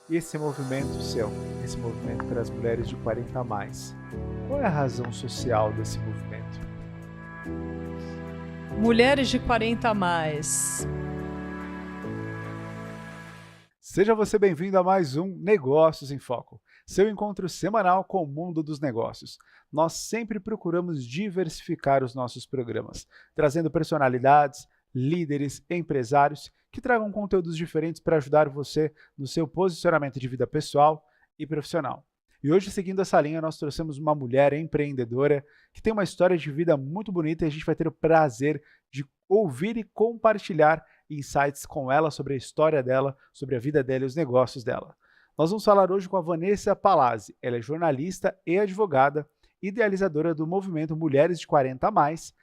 E esse movimento seu, esse movimento para as mulheres de 40 a mais, qual é a razão social desse movimento? Mulheres de 40 a mais. Seja você bem-vindo a mais um Negócios em Foco, seu encontro semanal com o mundo dos negócios. Nós sempre procuramos diversificar os nossos programas, trazendo personalidades, líderes, empresários que tragam conteúdos diferentes para ajudar você no seu posicionamento de vida pessoal e profissional. E hoje, seguindo essa linha, nós trouxemos uma mulher empreendedora que tem uma história de vida muito bonita e a gente vai ter o prazer de ouvir e compartilhar insights com ela sobre a história dela, sobre a vida dela e os negócios dela. Nós vamos falar hoje com a Vanessa Palazzi. Ela é jornalista e advogada, idealizadora do movimento Mulheres de 40 a Mais,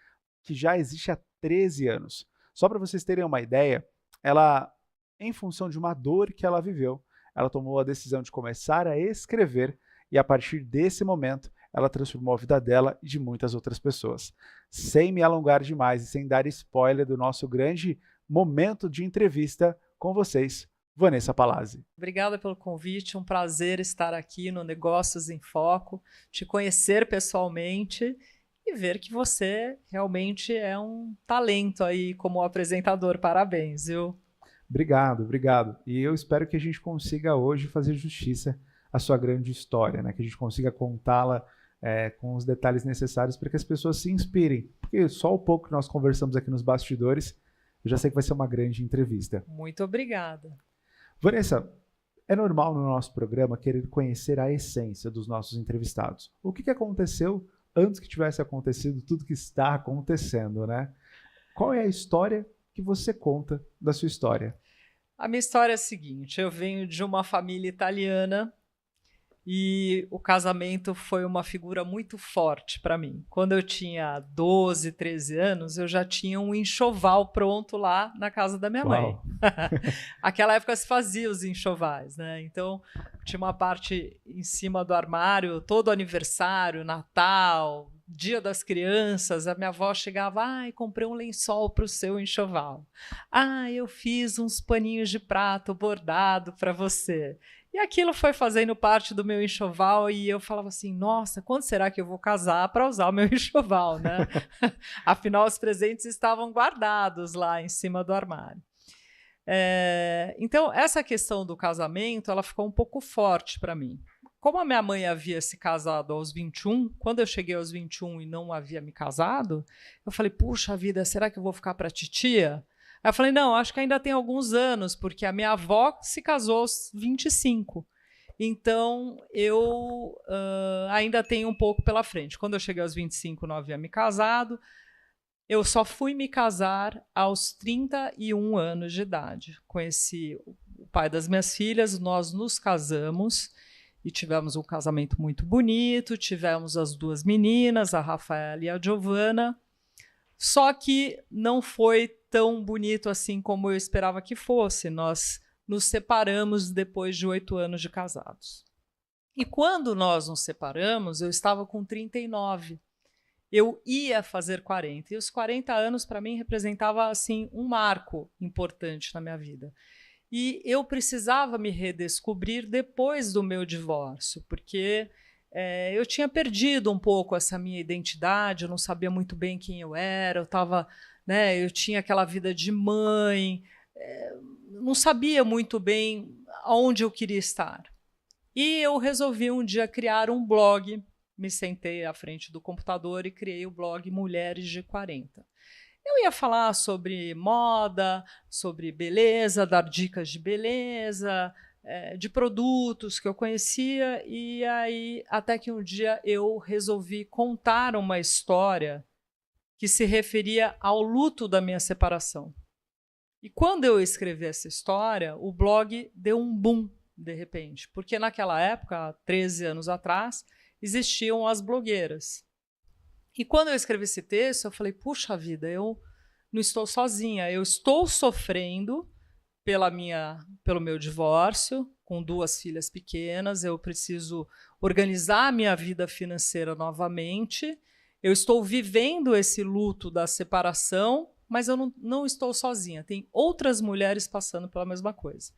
que já existe há 13 anos. Só para vocês terem uma ideia, ela, em função de uma dor que ela viveu, ela tomou a decisão de começar a escrever e a partir desse momento ela transformou a vida dela e de muitas outras pessoas. Sem me alongar demais e sem dar spoiler do nosso grande momento de entrevista com vocês, Vanessa Palazzi. Obrigada pelo convite, um prazer estar aqui no Negócios em Foco, te conhecer pessoalmente e ver que você realmente é um talento aí como apresentador. Parabéns, viu? Obrigado, obrigado. E eu espero que a gente consiga hoje fazer justiça à sua grande história, né? Que a gente consiga contá-la com os detalhes necessários para que as pessoas se inspirem. Porque só o pouco que nós conversamos aqui nos bastidores, eu já sei que vai ser uma grande entrevista. Muito obrigada. Vanessa, é normal no nosso programa querer conhecer a essência dos nossos entrevistados. O que aconteceu antes que tivesse acontecido tudo que está acontecendo, né? Qual é a história que você conta da sua história? A minha história é a seguinte, eu venho de uma família italiana e o casamento foi uma figura muito forte para mim. Quando eu tinha 12, 13 anos, eu já tinha um enxoval pronto lá na casa da minha mãe. Aquela época se fazia os enxovais, né? Então, tinha uma parte em cima do armário, todo aniversário, Natal, Dia das Crianças, a minha avó chegava, comprei um lençol para o seu enxoval. Eu fiz uns paninhos de prato bordado para você. E aquilo foi fazendo parte do meu enxoval e eu falava assim, nossa, quando será que eu vou casar para usar o meu enxoval, né? Afinal, os presentes estavam guardados lá em cima do armário. Então, essa questão do casamento, ela ficou um pouco forte para mim. Como a minha mãe havia se casado aos 21, quando eu cheguei aos 21 e não havia me casado, eu falei, puxa vida, será que eu vou ficar para titia? Aí eu falei, não, acho que ainda tem alguns anos, porque a minha avó se casou aos 25. Então, eu ainda tenho um pouco pela frente. Quando eu cheguei aos 25, não havia me casado. Eu só fui me casar aos 31 anos de idade. Conheci o pai das minhas filhas, nós nos casamos e tivemos um casamento muito bonito, tivemos as duas meninas, a Rafaela e a Giovana. Só que não foi tão bonito assim como eu esperava que fosse. Nós nos separamos depois de 8 anos de casados. E quando nós nos separamos, eu estava com 39. Eu ia fazer 40. E os 40 anos, para mim, representava assim, um marco importante na minha vida. E eu precisava me redescobrir depois do meu divórcio, porque eu tinha perdido um pouco essa minha identidade, eu não sabia muito bem quem eu era, eu tinha aquela vida de mãe, não sabia muito bem aonde eu queria estar. E eu resolvi um dia criar um blog, me sentei à frente do computador e criei o blog Mulheres de 40. Eu ia falar sobre moda, sobre beleza, dar dicas de beleza, de produtos que eu conhecia, e aí até que um dia eu resolvi contar uma história que se referia ao luto da minha separação. E quando eu escrevi essa história, o blog deu um boom, de repente, porque naquela época, há 13 anos atrás, existiam as blogueiras. E quando eu escrevi esse texto, eu falei, puxa vida, eu não estou sozinha, eu estou sofrendo pelo meu divórcio, com 2 filhas pequenas, eu preciso organizar a minha vida financeira novamente, eu estou vivendo esse luto da separação, mas eu não estou sozinha, tem outras mulheres passando pela mesma coisa.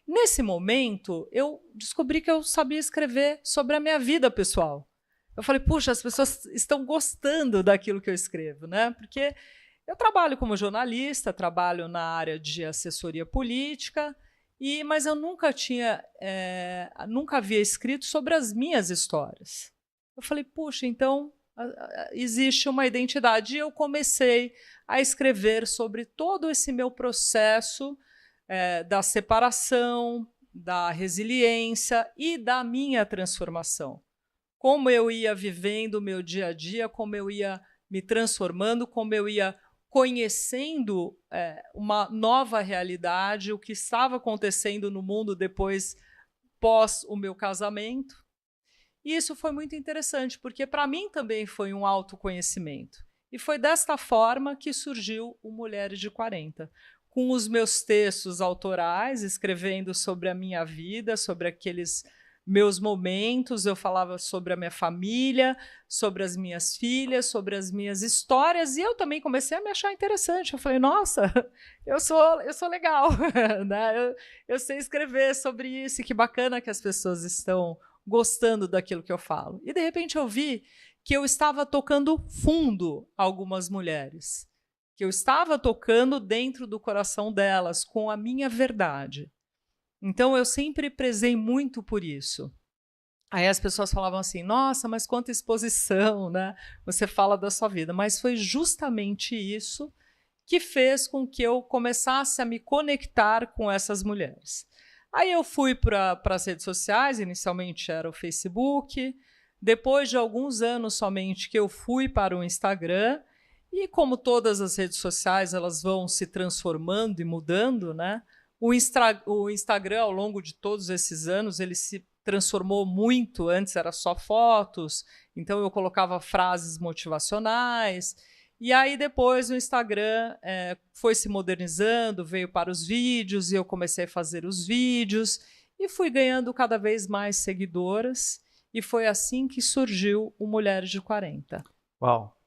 Nesse momento, eu descobri que eu sabia escrever sobre a minha vida pessoal. Eu falei, puxa, as pessoas estão gostando daquilo que eu escrevo, né? Porque eu trabalho como jornalista, trabalho na área de assessoria política, mas eu nunca havia escrito sobre as minhas histórias. Eu falei, puxa, então existe uma identidade. E eu comecei a escrever sobre todo esse meu processo da separação, da resiliência e da minha transformação. Como eu ia vivendo o meu dia a dia, como eu ia me transformando, como eu ia conhecendo uma nova realidade, o que estava acontecendo no mundo depois, pós o meu casamento. E isso foi muito interessante, porque para mim também foi um autoconhecimento. E foi desta forma que surgiu o Mulheres de 40, com os meus textos autorais, escrevendo sobre a minha vida, sobre aqueles meus momentos, eu falava sobre a minha família, sobre as minhas filhas, sobre as minhas histórias, e eu também comecei a me achar interessante. Eu falei, nossa, eu sou legal, né? Eu sei escrever sobre isso, e que bacana que as pessoas estão gostando daquilo que eu falo. E de repente eu vi que eu estava tocando fundo algumas mulheres, que eu estava tocando dentro do coração delas, com a minha verdade. Então, eu sempre prezei muito por isso. Aí as pessoas falavam assim, nossa, mas quanta exposição, né? Você fala da sua vida. Mas foi justamente isso que fez com que eu começasse a me conectar com essas mulheres. Aí eu fui para as redes sociais, inicialmente era o Facebook, depois de alguns anos somente que eu fui para o Instagram, e como todas as redes sociais, elas vão se transformando e mudando, né? O Instagram, ao longo de todos esses anos, ele se transformou muito. Antes era só fotos, então eu colocava frases motivacionais. E aí depois o Instagram foi se modernizando, veio para os vídeos, e eu comecei a fazer os vídeos, e fui ganhando cada vez mais seguidoras, e foi assim que surgiu o Mulheres de 40. Uau!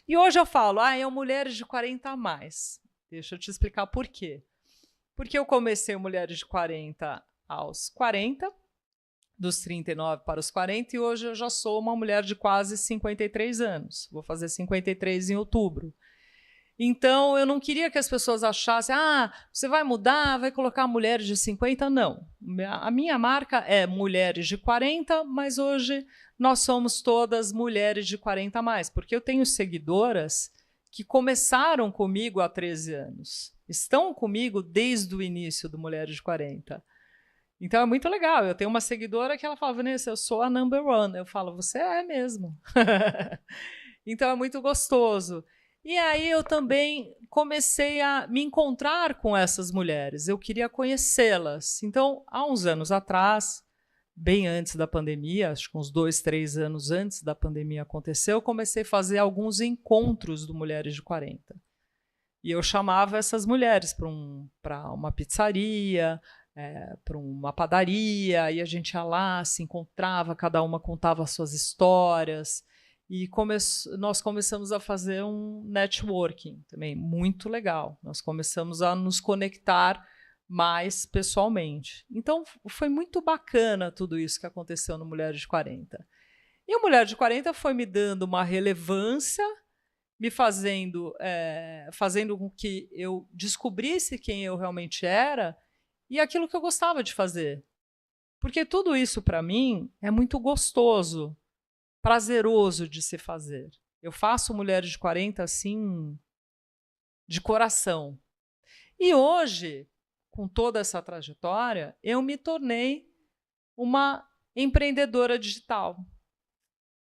E hoje eu falo, é o Mulheres de 40 a mais. Deixa eu te explicar por quê. Porque eu comecei o Mulheres de 40 aos 40, dos 39 para os 40, e hoje eu já sou uma mulher de quase 53 anos. Vou fazer 53 em outubro. Então, eu não queria que as pessoas achassem, você vai mudar, vai colocar mulheres de 50. Não. A minha marca é Mulheres de 40, mas hoje nós somos todas mulheres de 40 a mais, porque eu tenho seguidoras que começaram comigo há 13 anos. Estão comigo desde o início do Mulheres de 40. Então é muito legal. Eu tenho uma seguidora que ela fala, Vanessa, eu sou a number one. Eu falo, você é mesmo. Então é muito gostoso. E aí eu também comecei a me encontrar com essas mulheres. Eu queria conhecê-las. Então, há uns anos atrás, bem antes da pandemia, acho que uns 2, 3 anos antes da pandemia acontecer, eu comecei a fazer alguns encontros do Mulheres de 40. E eu chamava essas mulheres para uma pizzaria, para uma padaria, e a gente ia lá, se encontrava, cada uma contava as suas histórias, e nós começamos a fazer um networking também, muito legal. Nós começamos a nos conectar mais pessoalmente. Então, foi muito bacana tudo isso que aconteceu no Mulheres de 40. E o Mulher de 40 foi me dando uma relevância, me fazendo com que eu descobrisse quem eu realmente era e aquilo que eu gostava de fazer. Porque tudo isso, para mim, é muito gostoso, prazeroso de se fazer. Eu faço Mulheres de 40 assim, de coração. E hoje, com toda essa trajetória, eu me tornei uma empreendedora digital.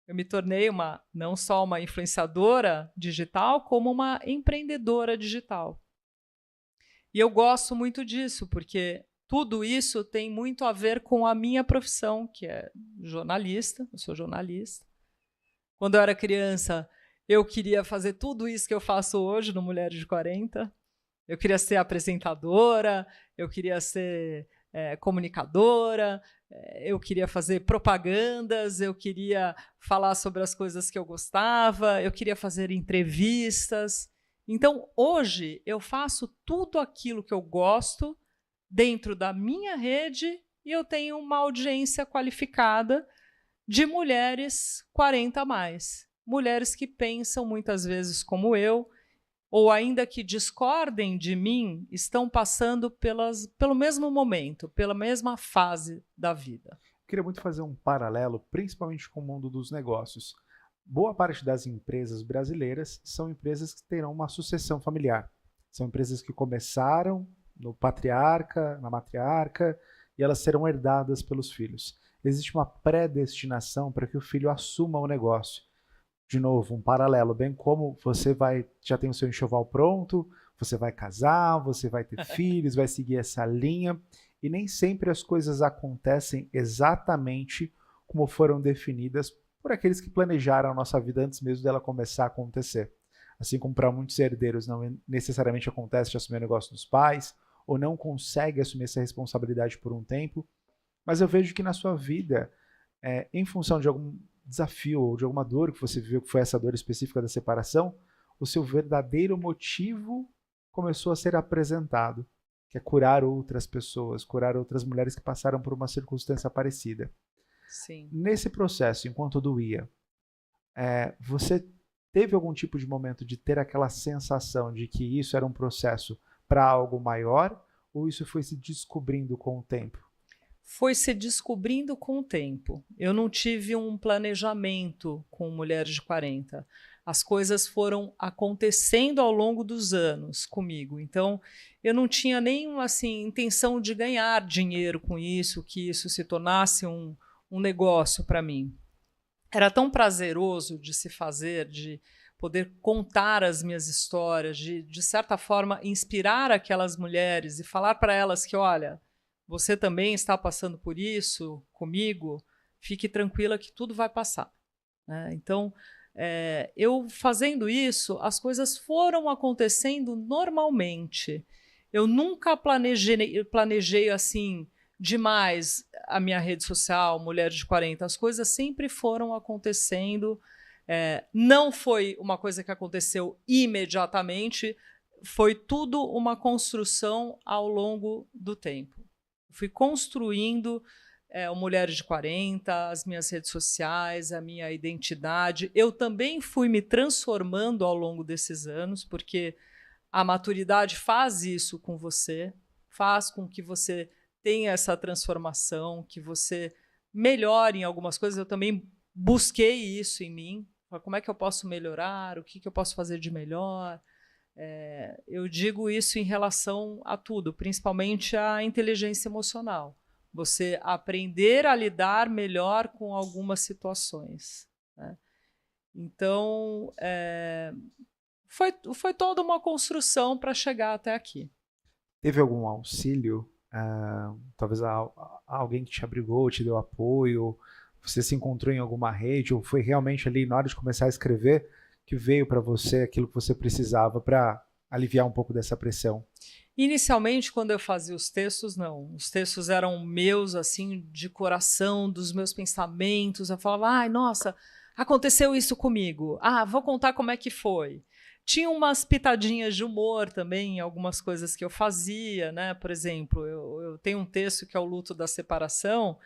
Eu me tornei não só uma influenciadora digital, como uma empreendedora digital. E eu gosto muito disso, porque tudo isso tem muito a ver com a minha profissão, que é jornalista. Eu sou jornalista. Quando eu era criança, eu queria fazer tudo isso que eu faço hoje no Mulheres de 40. Eu queria ser apresentadora, eu queria ser comunicadora, eu queria fazer propagandas, eu queria falar sobre as coisas que eu gostava, eu queria fazer entrevistas. Então, hoje, eu faço tudo aquilo que eu gosto dentro da minha rede e eu tenho uma audiência qualificada de mulheres 40 a mais. Mulheres que pensam muitas vezes como eu, ou ainda que discordem de mim, estão passando pelo mesmo momento, pela mesma fase da vida. Queria muito fazer um paralelo, principalmente com o mundo dos negócios. Boa parte das empresas brasileiras são empresas que terão uma sucessão familiar. São empresas que começaram no patriarca, na matriarca, e elas serão herdadas pelos filhos. Existe uma predestinação para que o filho assuma o negócio. De novo, um paralelo, bem como você já tem o seu enxoval pronto, você vai casar, você vai ter filhos, vai seguir essa linha, e nem sempre as coisas acontecem exatamente como foram definidas por aqueles que planejaram a nossa vida antes mesmo dela começar a acontecer. Assim como para muitos herdeiros não necessariamente acontece de assumir o negócio dos pais, ou não consegue assumir essa responsabilidade por um tempo, mas eu vejo que na sua vida, em função de algum desafio ou de alguma dor que você viveu, que foi essa dor específica da separação, o seu verdadeiro motivo começou a ser apresentado, que é curar outras pessoas, curar outras mulheres que passaram por uma circunstância parecida. Sim. Nesse processo, enquanto doía, você teve algum tipo de momento de ter aquela sensação de que isso era um processo para algo maior, ou isso foi se descobrindo com o tempo? Foi se descobrindo com o tempo. Eu não tive um planejamento com Mulheres de 40. As coisas foram acontecendo ao longo dos anos comigo. Então, eu não tinha nem assim, intenção de ganhar dinheiro com isso, que isso se tornasse um negócio para mim. Era tão prazeroso de se fazer, de poder contar as minhas histórias, de certa forma, inspirar aquelas mulheres e falar para elas que, olha, você também está passando por isso comigo, fique tranquila que tudo vai passar. Então, eu fazendo isso, as coisas foram acontecendo normalmente. Eu nunca planejei assim demais a minha rede social, Mulheres de 40. As coisas sempre foram acontecendo. Não foi uma coisa que aconteceu imediatamente, foi tudo uma construção ao longo do tempo. Fui construindo o Mulheres de 40, as minhas redes sociais, a minha identidade. Eu também fui me transformando ao longo desses anos, porque a maturidade faz isso com você, faz com que você tenha essa transformação, que você melhore em algumas coisas. Eu também busquei isso em mim. Como é que eu posso melhorar? O que eu posso fazer de melhor? Eu digo isso em relação a tudo, principalmente a inteligência emocional. Você aprender a lidar melhor com algumas situações. Então, foi toda uma construção para chegar até aqui. Teve algum auxílio? Talvez alguém que te abrigou, te deu apoio? Você se encontrou em alguma rede? Ou foi realmente ali, na hora de começar a escrever, que veio para você aquilo que você precisava para aliviar um pouco dessa pressão? Inicialmente, quando eu fazia os textos, não. Os textos eram meus, assim, de coração, dos meus pensamentos. Eu falava, ai, nossa, aconteceu isso comigo. Vou contar como é que foi. Tinha umas pitadinhas de humor também em algumas coisas que eu fazia, né? Por exemplo, eu tenho um texto que é o luto da separação,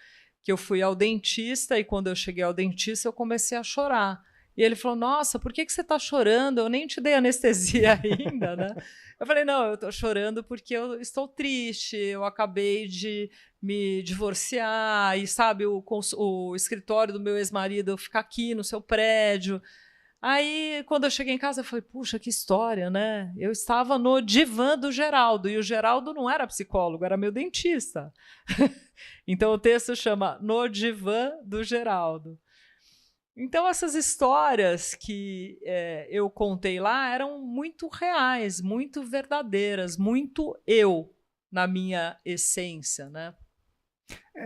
que eu fui ao dentista e quando eu cheguei ao dentista eu comecei a chorar. E ele falou, nossa, por que você está chorando? Eu nem te dei anestesia ainda, né? Eu falei, não, eu estou chorando porque eu estou triste, eu acabei de me divorciar e, sabe, o escritório do meu ex-marido fica aqui no seu prédio. Aí, quando eu cheguei em casa, eu falei, puxa, que história, né? Eu estava no divã do Geraldo, e o Geraldo não era psicólogo, era meu dentista. Então, o texto chama No Divã do Geraldo. Então, essas histórias que eu contei lá eram muito reais, muito verdadeiras, muito eu, na minha essência, né?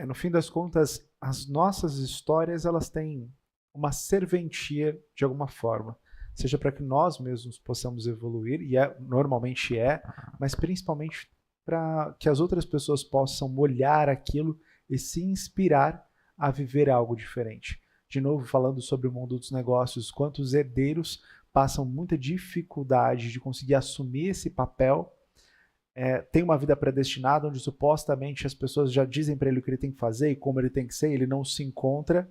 No fim das contas, as nossas histórias, elas têm uma serventia de alguma forma, seja para que nós mesmos possamos evoluir, e normalmente mas principalmente para que as outras pessoas possam olhar aquilo e se inspirar a viver algo diferente. De novo, falando sobre o mundo dos negócios, quantos herdeiros passam muita dificuldade de conseguir assumir esse papel, tem uma vida predestinada, onde supostamente as pessoas já dizem para ele o que ele tem que fazer e como ele tem que ser, e ele não se encontra.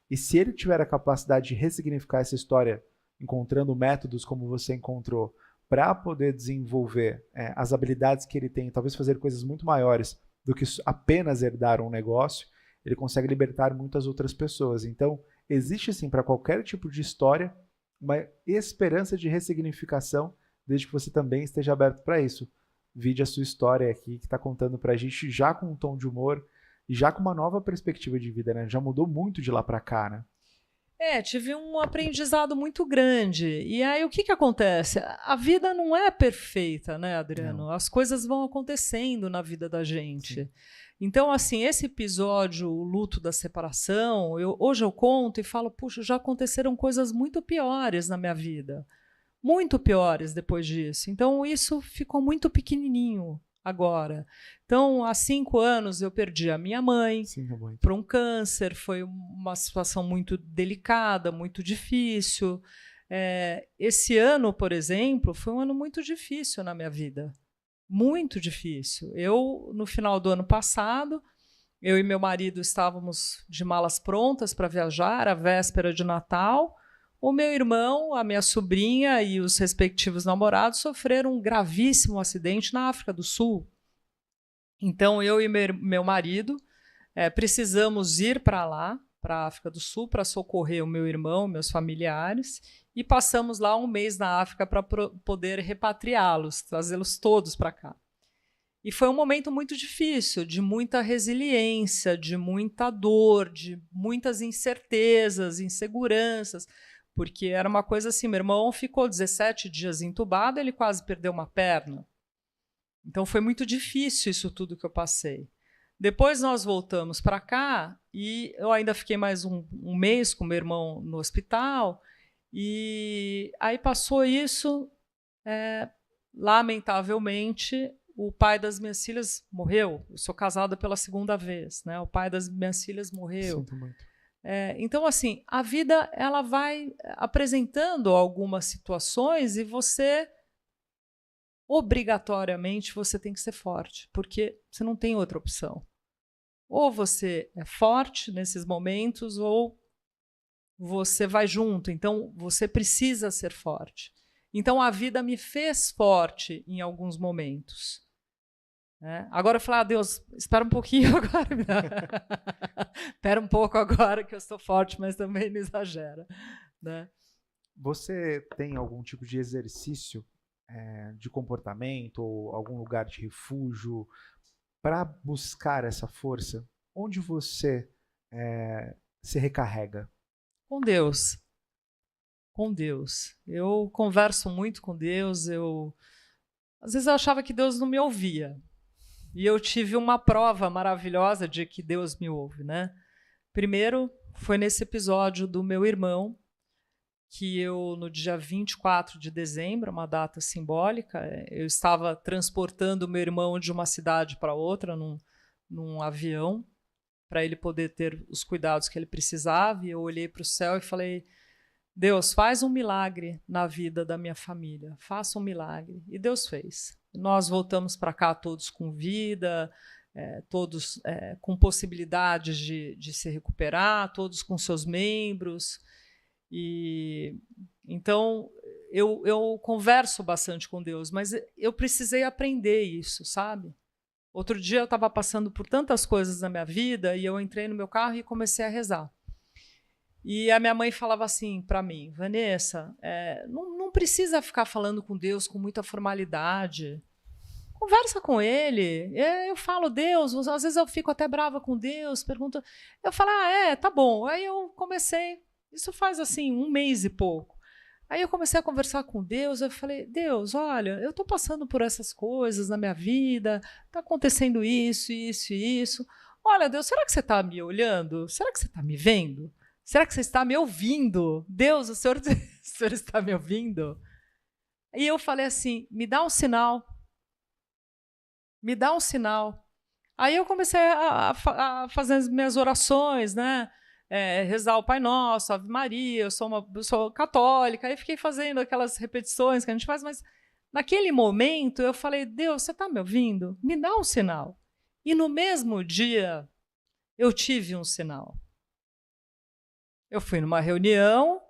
E se ele tiver a capacidade de ressignificar essa história, encontrando métodos como você encontrou, para poder desenvolver as habilidades que ele tem, talvez fazer coisas muito maiores do que apenas herdar um negócio, ele consegue libertar muitas outras pessoas. Então, existe sim para qualquer tipo de história uma esperança de ressignificação, desde que você também esteja aberto para isso. Vide a sua história aqui, que está contando para a gente já com um tom de humor e já com uma nova perspectiva de vida, né? Já mudou muito de lá para cá, né? Tive um aprendizado muito grande. E aí, o que acontece? A vida não é perfeita, né, Adriano? Não. As coisas vão acontecendo na vida da gente. Sim. Então, assim, esse episódio, o luto da separação, hoje eu conto e falo, puxa, já aconteceram coisas muito piores na minha vida. Muito piores depois disso. Então, isso ficou muito pequenininho agora. Então, há 5 anos eu perdi a minha mãe para um câncer. Foi uma situação muito delicada, muito difícil. Esse ano, por exemplo, foi um ano muito difícil na minha vida. Muito difícil. No final do ano passado, eu e meu marido estávamos de malas prontas para viajar, à véspera de Natal. O meu irmão, a minha sobrinha e os respectivos namorados sofreram um gravíssimo acidente na África do Sul. Então, eu e meu marido precisamos ir para lá, para a África do Sul, para socorrer o meu irmão, meus familiares, e passamos lá um mês na África para poder repatriá-los, trazê-los todos para cá. E foi um momento muito difícil, de muita resiliência, de muita dor, de muitas incertezas, inseguranças, porque era uma coisa assim, meu irmão ficou 17 dias entubado, ele quase perdeu uma perna. Então foi muito difícil isso tudo que eu passei. Depois nós voltamos para cá e eu ainda fiquei mais um mês com meu irmão no hospital. E aí passou isso, lamentavelmente, o pai das minhas filhas morreu. Eu sou casada pela 2ª vez, né? O pai das minhas filhas morreu. Sinto muito. Então, assim, a vida ela vai apresentando algumas situações e você, obrigatoriamente, você tem que ser forte, porque você não tem outra opção. Ou você é forte nesses momentos, ou você vai junto. Então, você precisa ser forte. Então, a vida me fez forte em alguns momentos. Agora eu falo, Deus, espera um pouquinho agora. Espera um pouco agora que eu estou forte, mas também não exagera. Né? Você tem algum tipo de exercício de comportamento ou algum lugar de refúgio para buscar essa força? Onde você se recarrega? Com Deus. Com Deus. Eu converso muito com Deus. Às vezes eu achava que Deus não me ouvia. E eu tive uma prova maravilhosa de que Deus me ouve, né? Primeiro, foi nesse episódio do meu irmão, que eu, no dia 24 de dezembro, uma data simbólica, eu estava transportando o meu irmão de uma cidade para outra num avião, para ele poder ter os cuidados que ele precisava, e eu olhei para o céu e falei, Deus, faz um milagre na vida da minha família, faça um milagre. E Deus fez. Nós voltamos para cá todos com vida, todos com possibilidades de se recuperar, todos com seus membros. E então eu converso bastante com Deus, mas eu precisei aprender isso, sabe? Outro dia eu estava passando por tantas coisas na minha vida e eu entrei no meu carro e comecei a rezar. E a minha mãe falava assim para mim, Vanessa, não precisa ficar falando com Deus com muita formalidade. Conversa com ele. Eu falo, Deus, às vezes eu fico até brava com Deus, pergunto. Eu falo, tá bom. Aí eu comecei, isso faz assim 1 mês e pouco. Aí eu comecei a conversar com Deus, eu falei, Deus, olha, eu estou passando por essas coisas na minha vida, está acontecendo isso, isso e isso. Olha, Deus, será que você está me olhando? Será que você está me vendo? Será que você está me ouvindo? Deus, o senhor está me ouvindo? E eu falei assim, me dá um sinal. Me dá um sinal. Aí eu comecei a fazer as minhas orações, né? Rezar o Pai Nosso, Ave Maria, eu sou católica, aí fiquei fazendo aquelas repetições que a gente faz, mas Naquele momento, eu falei, Deus, você está me ouvindo? Me dá um sinal. E no mesmo dia, eu tive um sinal. Eu fui numa reunião,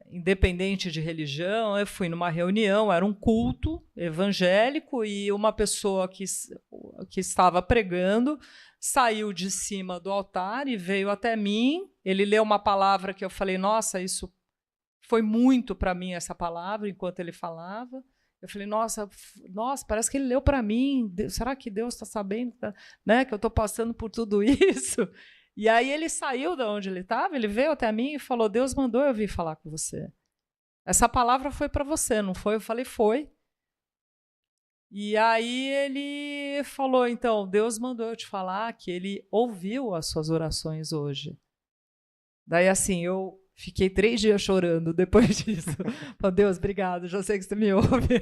independente de religião, eu fui numa reunião, era um culto evangélico, e uma pessoa que estava pregando saiu de cima do altar e veio até mim. Ele leu uma palavra que eu falei, nossa, isso foi muito para mim, essa palavra, enquanto ele falava. Eu falei, nossa, parece que ele leu para mim. Será que Deus está sabendo, né, que eu estou passando por tudo isso? E aí ele saiu de onde ele estava, ele veio até mim e falou, Deus mandou eu vir falar com você. Essa palavra foi para você, não foi? Eu falei, foi. E aí ele falou, então, Deus mandou eu te falar que ele ouviu as suas orações hoje. Daí, assim, eu fiquei 3 dias chorando depois disso. Falei, Deus, obrigado, já sei que você me ouve.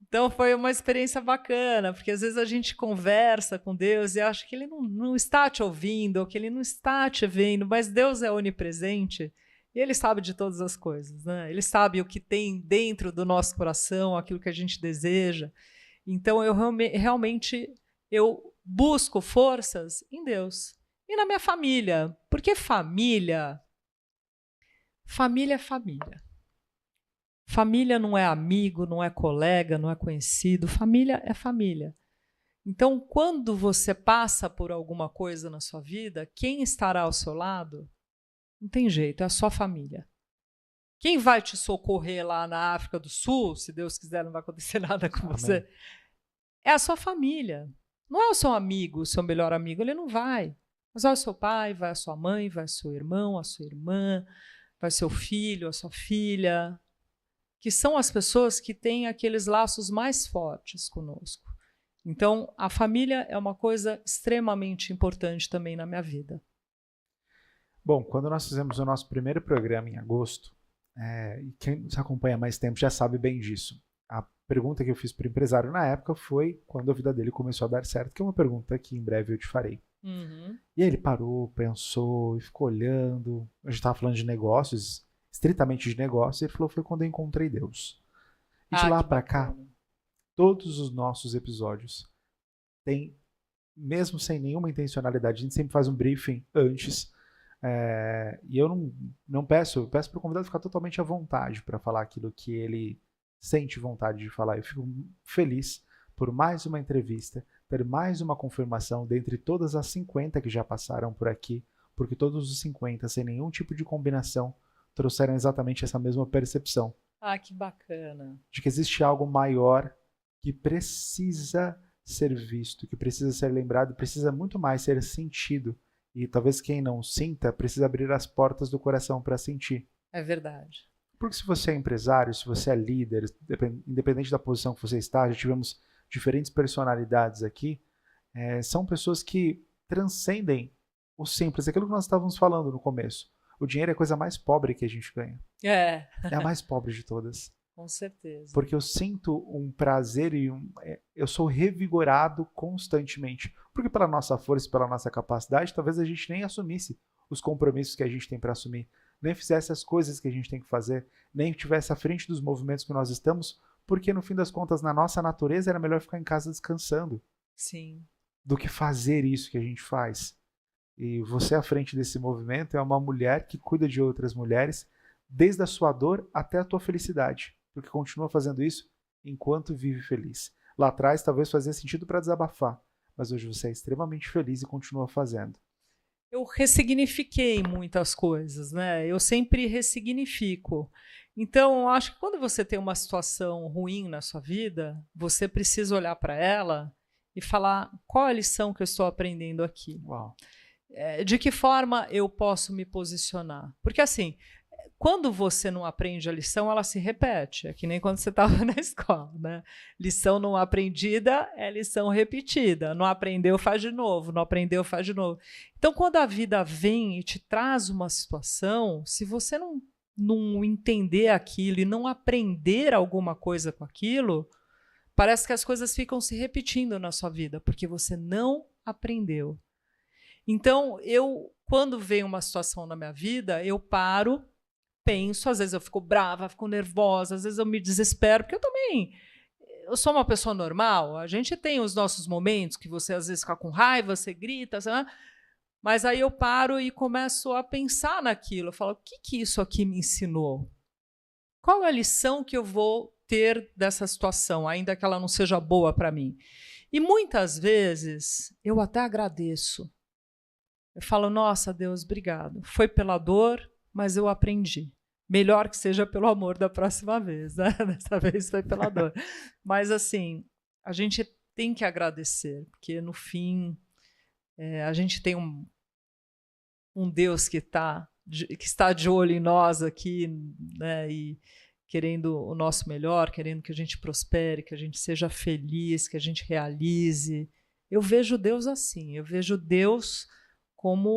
Então, foi uma experiência bacana, porque às vezes a gente conversa com Deus e acha que Ele não está te ouvindo, ou que Ele não está te vendo, mas Deus é onipresente e Ele sabe de todas as coisas, né? Ele sabe o que tem dentro do nosso coração, aquilo que a gente deseja. Então, eu realmente busco forças em Deus e na minha família, porque família é família. Família não é amigo, não é colega, não é conhecido. Família é família. Então, quando você passa por alguma coisa na sua vida, quem estará ao seu lado, não tem jeito, é a sua família. Quem vai te socorrer lá na África do Sul, se Deus quiser, não vai acontecer nada com você, é a sua família. Não é o seu amigo, o seu melhor amigo, ele não vai. Mas vai o seu pai, vai a sua mãe, vai o seu irmão, a sua irmã, vai o seu filho, a sua filha, que são as pessoas que têm aqueles laços mais fortes conosco. Então, a família é uma coisa extremamente importante também na minha vida. Bom, quando nós fizemos o nosso primeiro programa em agosto, e quem nos acompanha há mais tempo já sabe bem disso, a pergunta que eu fiz para o empresário na época foi quando a vida dele começou a dar certo, que é uma pergunta que em breve eu te farei. Uhum. E aí ele parou, pensou e ficou olhando. A gente estava falando de negócios, estritamente de negócio, e ele falou, foi quando eu encontrei Deus. E de lá para cá, todos os nossos episódios tem, mesmo sem nenhuma intencionalidade, a gente sempre faz um briefing antes, e eu não peço para o convidado ficar totalmente à vontade para falar aquilo que ele sente vontade de falar. Eu fico feliz por mais uma entrevista, ter mais uma confirmação dentre todas as 50 que já passaram por aqui, porque todos os 50, sem nenhum tipo de combinação, trouxeram exatamente essa mesma percepção. Ah, que bacana. De que existe algo maior que precisa ser visto, que precisa ser lembrado, precisa muito mais ser sentido. E talvez quem não sinta, precisa abrir as portas do coração para sentir. É verdade. Porque se você é empresário, se você é líder, independente da posição que você está, já tivemos diferentes personalidades aqui, são pessoas que transcendem o simples, aquilo que nós estávamos falando no começo. O dinheiro é a coisa mais pobre que a gente ganha. É a mais pobre de todas. Com certeza. Porque eu sinto um prazer e eu sou revigorado constantemente. Porque pela nossa força e pela nossa capacidade, talvez a gente nem assumisse os compromissos que a gente tem para assumir, nem fizesse as coisas que a gente tem que fazer, nem tivesse à frente dos movimentos que nós estamos, porque no fim das contas, na nossa natureza, era melhor ficar em casa descansando. Sim. Do que fazer isso que a gente faz. E você à frente desse movimento é uma mulher que cuida de outras mulheres, desde a sua dor até a tua felicidade, porque continua fazendo isso enquanto vive feliz. Lá atrás talvez fazia sentido para desabafar, mas hoje você é extremamente feliz e continua fazendo. Eu ressignifiquei muitas coisas, né? Eu sempre ressignifico. Então, eu acho que quando você tem uma situação ruim na sua vida, você precisa olhar para ela e falar qual a lição que eu estou aprendendo aqui. Uau. De que forma eu posso me posicionar? Porque assim, quando você não aprende a lição, ela se repete. É que nem quando você estava na escola, né? Lição não aprendida é lição repetida. Não aprendeu, faz de novo. Não aprendeu, faz de novo. Então, quando a vida vem e te traz uma situação, se você não entender aquilo e não aprender alguma coisa com aquilo, parece que as coisas ficam se repetindo na sua vida, porque você não aprendeu. Então, quando vem uma situação na minha vida, eu paro, penso, às vezes eu fico brava, fico nervosa, às vezes eu me desespero, porque eu sou uma pessoa normal, a gente tem os nossos momentos que você às vezes fica com raiva, você grita, sabe? Mas aí eu paro e começo a pensar naquilo, eu falo, o que isso aqui me ensinou? Qual é a lição que eu vou ter dessa situação, ainda que ela não seja boa para mim? E muitas vezes eu até agradeço. Eu falo, nossa, Deus, obrigado. Foi pela dor, mas eu aprendi. Melhor que seja pelo amor da próxima vez, né? Dessa vez foi pela dor. Mas, assim, a gente tem que agradecer, porque, no fim, a gente tem um Deus que está de olho em nós aqui, né? E querendo o nosso melhor, querendo que a gente prospere, que a gente seja feliz, que a gente realize. Eu vejo Deus assim, eu vejo Deus como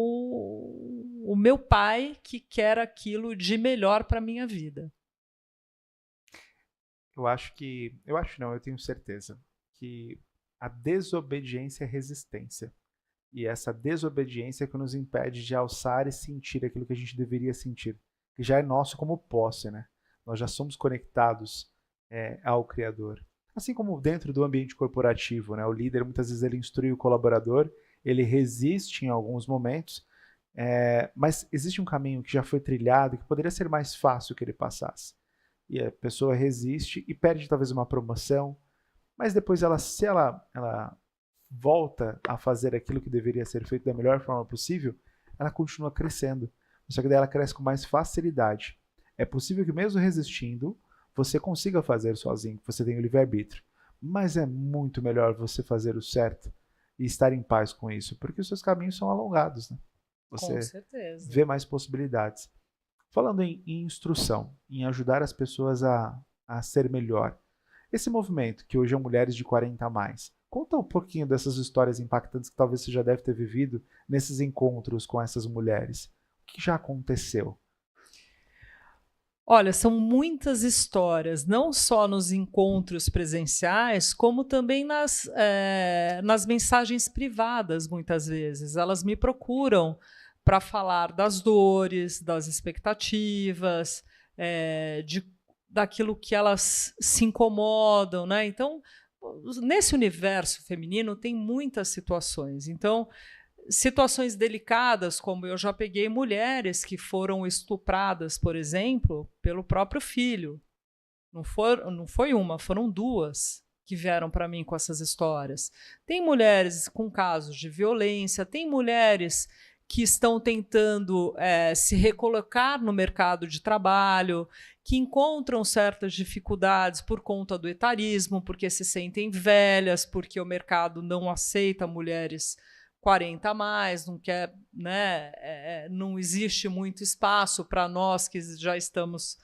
o meu pai que quer aquilo de melhor para a minha vida. Eu tenho certeza que a desobediência é resistência. E essa desobediência é que nos impede de alçar e sentir aquilo que a gente deveria sentir, que já é nosso como posse, né? Nós já somos conectados ao Criador. Assim como dentro do ambiente corporativo, né? O líder muitas vezes ele instrui o colaborador, ele resiste em alguns momentos, mas existe um caminho que já foi trilhado que poderia ser mais fácil que ele passasse. E a pessoa resiste e perde talvez uma promoção, mas depois se ela volta a fazer aquilo que deveria ser feito da melhor forma possível, ela continua crescendo. Só que daí ela cresce com mais facilidade. É possível que mesmo resistindo, você consiga fazer sozinho, que você tenha o livre-arbítrio. Mas é muito melhor você fazer o certo e estar em paz com isso, porque os seus caminhos são alongados, né? Você Com certeza. vê mais possibilidades. Falando em instrução, em ajudar as pessoas a ser melhor, esse movimento, que hoje é Mulheres de 40 a mais, conta um pouquinho dessas histórias impactantes que talvez você já deve ter vivido nesses encontros com essas mulheres. O que já aconteceu? Olha, são muitas histórias, não só nos encontros presenciais, como também nas mensagens privadas, muitas vezes. Elas me procuram para falar das dores, das expectativas, daquilo que elas se incomodam, né? Então, nesse universo feminino tem muitas situações. Então, situações delicadas, como eu já peguei mulheres que foram estupradas, por exemplo, pelo próprio filho. Não foi uma, foram duas que vieram para mim com essas histórias. Tem mulheres com casos de violência, tem mulheres que estão tentando se recolocar no mercado de trabalho, que encontram certas dificuldades por conta do etarismo, porque se sentem velhas, porque o mercado não aceita mulheres 40 a mais, não quer, né? Não existe muito espaço para nós que já estamos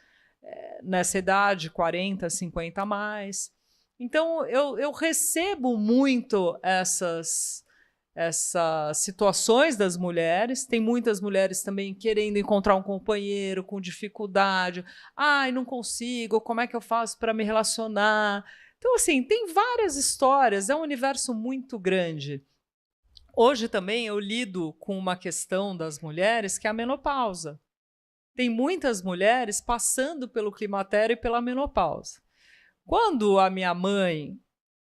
nessa idade, 40, 50 a mais. Então, eu recebo muito essas situações das mulheres. Tem muitas mulheres também querendo encontrar um companheiro com dificuldade. Ai, não consigo, como é que eu faço para me relacionar? Então, assim, tem várias histórias, é um universo muito grande. Hoje também eu lido com uma questão das mulheres que é a menopausa. Tem muitas mulheres passando pelo climatério e pela menopausa. Quando a minha mãe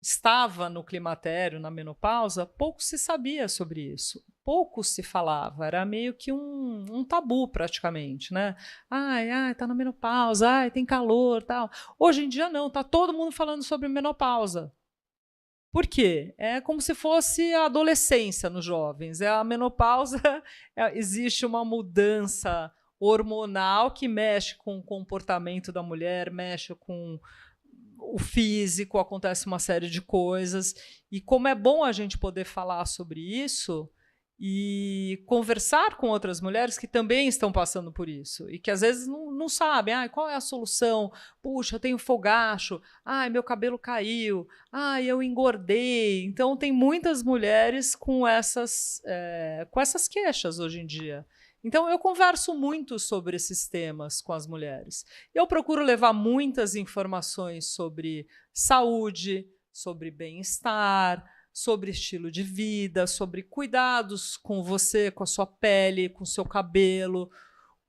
estava no climatério, na menopausa, pouco se sabia sobre isso. Pouco se falava, era meio que um tabu praticamente, né? Ai, tá na menopausa, ai, tem calor, tal. Hoje em dia não, tá todo mundo falando sobre menopausa. Por quê? É como se fosse a adolescência nos jovens. É a menopausa, existe uma mudança hormonal que mexe com o comportamento da mulher, mexe com o físico, acontece uma série de coisas. E como é bom a gente poder falar sobre isso e conversar com outras mulheres que também estão passando por isso e que às vezes não sabem qual é a solução. Puxa, eu tenho fogacho, meu cabelo caiu, eu engordei. Então tem muitas mulheres com essas queixas hoje em dia. Então eu converso muito sobre esses temas com as mulheres. Eu procuro levar muitas informações sobre saúde, sobre bem-estar, sobre estilo de vida, sobre cuidados com você, com a sua pele, com o seu cabelo,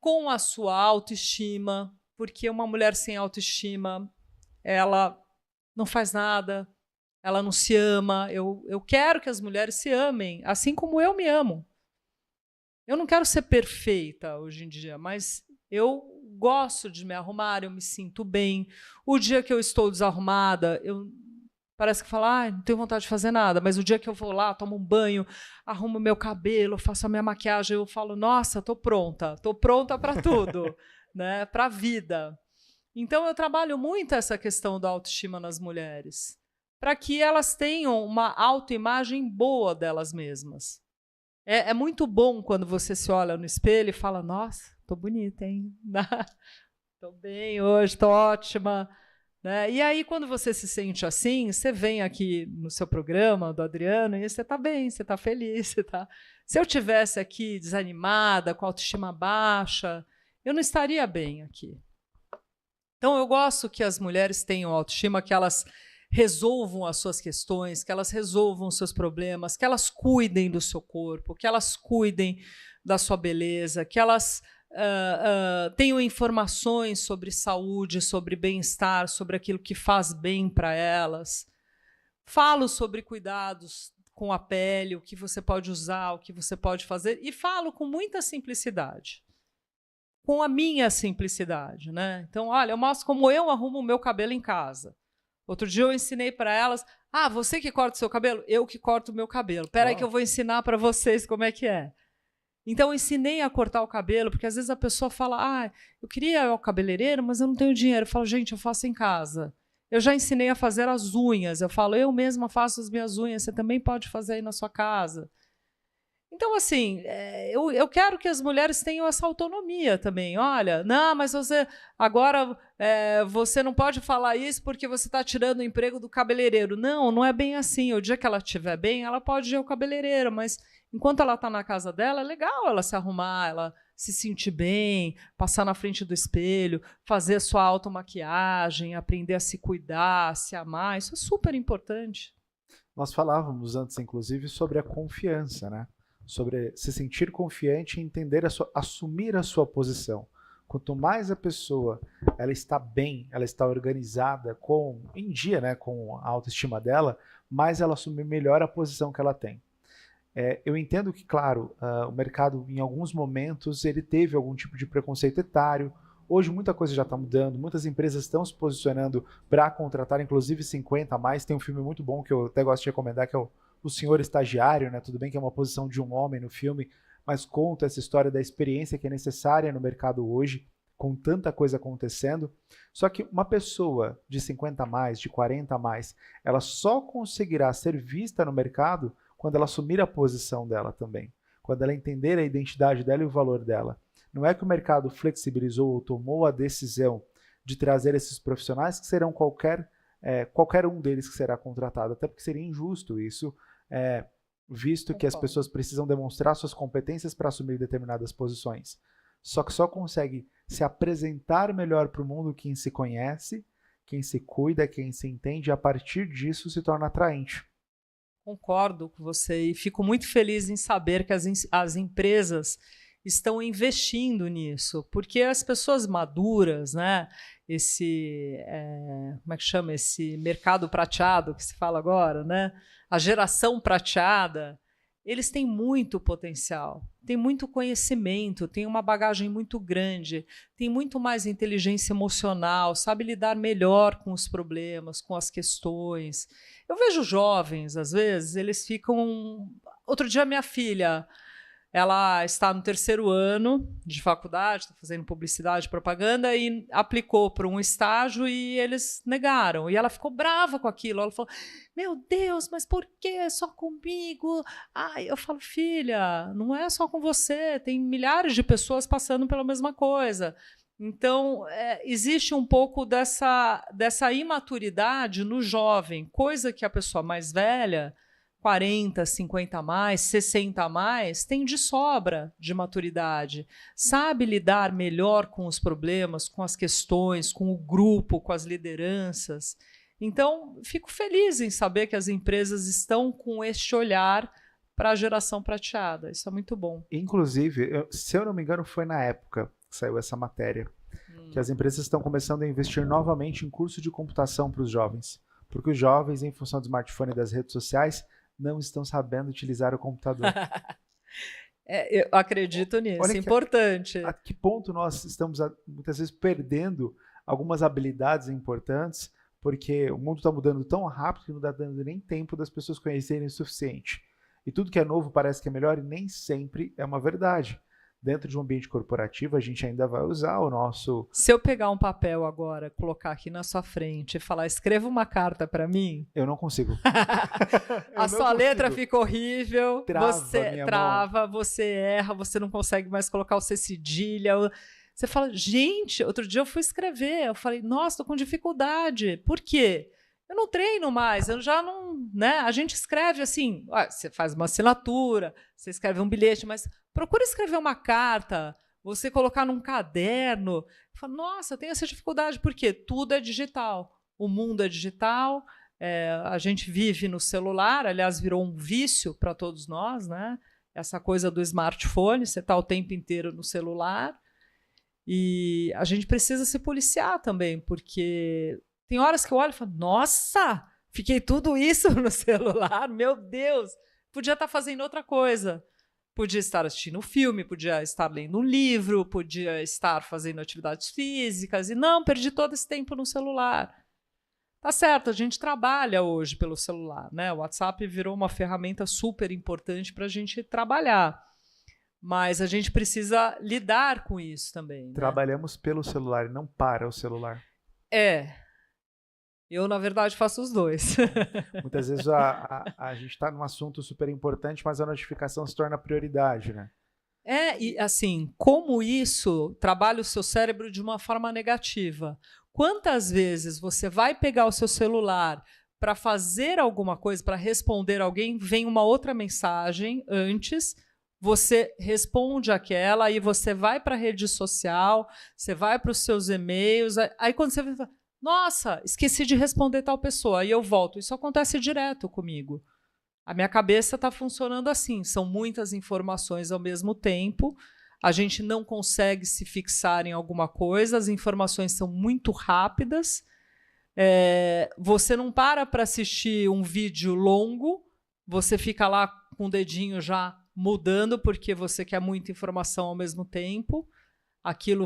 com a sua autoestima, porque uma mulher sem autoestima, ela não faz nada, ela não se ama. Eu quero que as mulheres se amem, assim como eu me amo. Eu não quero ser perfeita hoje em dia, mas eu gosto de me arrumar, eu me sinto bem. O dia que eu estou desarrumada, parece que falo, não tenho vontade de fazer nada, mas o dia que eu vou lá, tomo um banho, arrumo meu cabelo, faço a minha maquiagem, eu falo, nossa, estou pronta para tudo, né? Para a vida. Então, eu trabalho muito essa questão da autoestima nas mulheres, para que elas tenham uma autoimagem boa delas mesmas. É muito bom quando você se olha no espelho e fala, nossa, tô bonita, hein? Tô bem hoje, tô ótima. Né? E aí, quando você se sente assim, você vem aqui no seu programa do Adriano e você tá bem, você tá feliz. Se eu tivesse aqui desanimada, com a autoestima baixa, eu não estaria bem aqui. Então, eu gosto que as mulheres tenham autoestima, que elas resolvam as suas questões, que elas resolvam os seus problemas, que elas cuidem do seu corpo, que elas cuidem da sua beleza, que elas tenham informações sobre saúde, sobre bem-estar, sobre aquilo que faz bem para elas. Falo sobre cuidados com a pele, o que você pode usar, o que você pode fazer, e falo com muita simplicidade. Com a minha simplicidade, né? Então, olha, eu mostro como eu arrumo o meu cabelo em casa. Outro dia eu ensinei para elas, você que corta o seu cabelo? Eu que corto o meu cabelo. Espera aí que eu vou ensinar para vocês como é que é. Então, eu ensinei a cortar o cabelo, porque às vezes a pessoa fala, eu queria ir ao cabeleireiro, mas eu não tenho dinheiro. Eu falo, gente, eu faço em casa. Eu já ensinei a fazer as unhas. Eu falo, eu mesma faço as minhas unhas, você também pode fazer aí na sua casa. Então, assim, eu quero que as mulheres tenham essa autonomia também. Olha, não, mas você agora você não pode falar isso porque você está tirando o emprego do cabeleireiro. Não, não é bem assim. O dia que ela estiver bem, ela pode ir ao cabeleireiro, mas enquanto ela está na casa dela, é legal ela se arrumar, ela se sentir bem, passar na frente do espelho, fazer a sua automaquiagem, aprender a se cuidar, a se amar. Isso é super importante. Nós falávamos antes, inclusive, sobre a confiança, né? Sobre se sentir confiante e entender assumir a sua posição. Quanto mais a pessoa ela está bem, ela está organizada em dia, né, com a autoestima dela, mais ela assume melhor a posição que ela tem. Eu entendo que, claro, o mercado em alguns momentos ele teve algum tipo de preconceito etário. Hoje muita coisa já está mudando, muitas empresas estão se posicionando para contratar, inclusive 50 a mais. Tem um filme muito bom que eu até gosto de recomendar, que é o Senhor Estagiário, né? Tudo bem que é uma posição de um homem no filme, mas conta essa história da experiência que é necessária no mercado hoje, com tanta coisa acontecendo. Só que uma pessoa de 50 a mais, de 40 a mais, ela só conseguirá ser vista no mercado quando ela assumir a posição dela também, quando ela entender a identidade dela e o valor dela. Não é que o mercado flexibilizou ou tomou a decisão de trazer esses profissionais que serão qualquer um deles que será contratado, até porque seria injusto isso, visto que as pessoas precisam demonstrar suas competências para assumir determinadas posições. Só que só consegue se apresentar melhor para o mundo quem se conhece, quem se cuida, quem se entende, e a partir disso se torna atraente. Concordo com você e fico muito feliz em saber que as empresas estão investindo nisso, porque as pessoas maduras, né, como é que chama, esse mercado prateado que se fala agora, né, a geração prateada, eles têm muito potencial, têm muito conhecimento, têm uma bagagem muito grande, têm muito mais inteligência emocional, sabe lidar melhor com os problemas, com as questões. Eu vejo jovens, às vezes, eles ficam... Outro dia, minha filha, ela está no 3º ano de faculdade, está fazendo publicidade e propaganda, e aplicou para um estágio e eles negaram. E ela ficou brava com aquilo. Ela falou, meu Deus, mas por que só comigo? Eu falo, filha, não é só com você, tem milhares de pessoas passando pela mesma coisa. Então, existe um pouco dessa imaturidade no jovem, coisa que a pessoa mais velha, 40, 50 a mais, 60 a mais, tem de sobra de maturidade. Sabe lidar melhor com os problemas, com as questões, com o grupo, com as lideranças. Então, fico feliz em saber que as empresas estão com este olhar para a geração prateada. Isso é muito bom. Inclusive, se eu não me engano, foi na época que saiu essa matéria, que as empresas estão começando a investir novamente em curso de computação para os jovens, porque os jovens, em função do smartphone e das redes sociais, não estão sabendo utilizar o computador. Eu acredito nisso, é importante. A que ponto nós estamos, muitas vezes, perdendo algumas habilidades importantes, porque o mundo está mudando tão rápido que não está dando nem tempo das pessoas conhecerem o suficiente. E tudo que é novo parece que é melhor e nem sempre é uma verdade. Dentro de um ambiente corporativo, a gente ainda vai usar o nosso... Se eu pegar um papel agora, colocar aqui na sua frente e falar, escreva uma carta para mim... Eu não consigo. A sua letra fica horrível, você trava, você erra, você não consegue mais colocar o C cedilha. Você fala, gente, outro dia eu fui escrever, eu falei, nossa, tô com dificuldade. Por quê? Eu não treino mais, eu já não, né? A gente escreve assim, você faz uma assinatura, você escreve um bilhete, mas procura escrever uma carta, você colocar num caderno. Fala, nossa, eu tenho essa dificuldade, porque tudo é digital. O mundo é digital, a gente vive no celular, aliás, virou um vício para todos nós, né? Essa coisa do smartphone, você está o tempo inteiro no celular. E a gente precisa se policiar também, porque... Tem horas que eu olho e falo, nossa, fiquei tudo isso no celular, meu Deus, podia estar fazendo outra coisa. Podia estar assistindo um filme, podia estar lendo um livro, podia estar fazendo atividades físicas, e não, perdi todo esse tempo no celular. Tá certo, a gente trabalha hoje pelo celular, né? O WhatsApp virou uma ferramenta super importante para a gente trabalhar. Mas a gente precisa lidar com isso também. Né? Trabalhamos pelo celular e não para o celular. Eu, na verdade, faço os dois. Muitas vezes a gente está num assunto super importante, mas a notificação se torna prioridade, né? E assim, como isso trabalha o seu cérebro de uma forma negativa. Quantas vezes você vai pegar o seu celular para fazer alguma coisa, para responder alguém, vem uma outra mensagem antes, você responde aquela, aí você vai para a rede social, você vai para os seus e-mails, aí quando você fala, nossa, esqueci de responder tal pessoa, aí eu volto. Isso acontece direto comigo. A minha cabeça está funcionando assim, são muitas informações ao mesmo tempo, a gente não consegue se fixar em alguma coisa, as informações são muito rápidas, você não para assistir um vídeo longo, você fica lá com o dedinho já mudando, porque você quer muita informação ao mesmo tempo, aquilo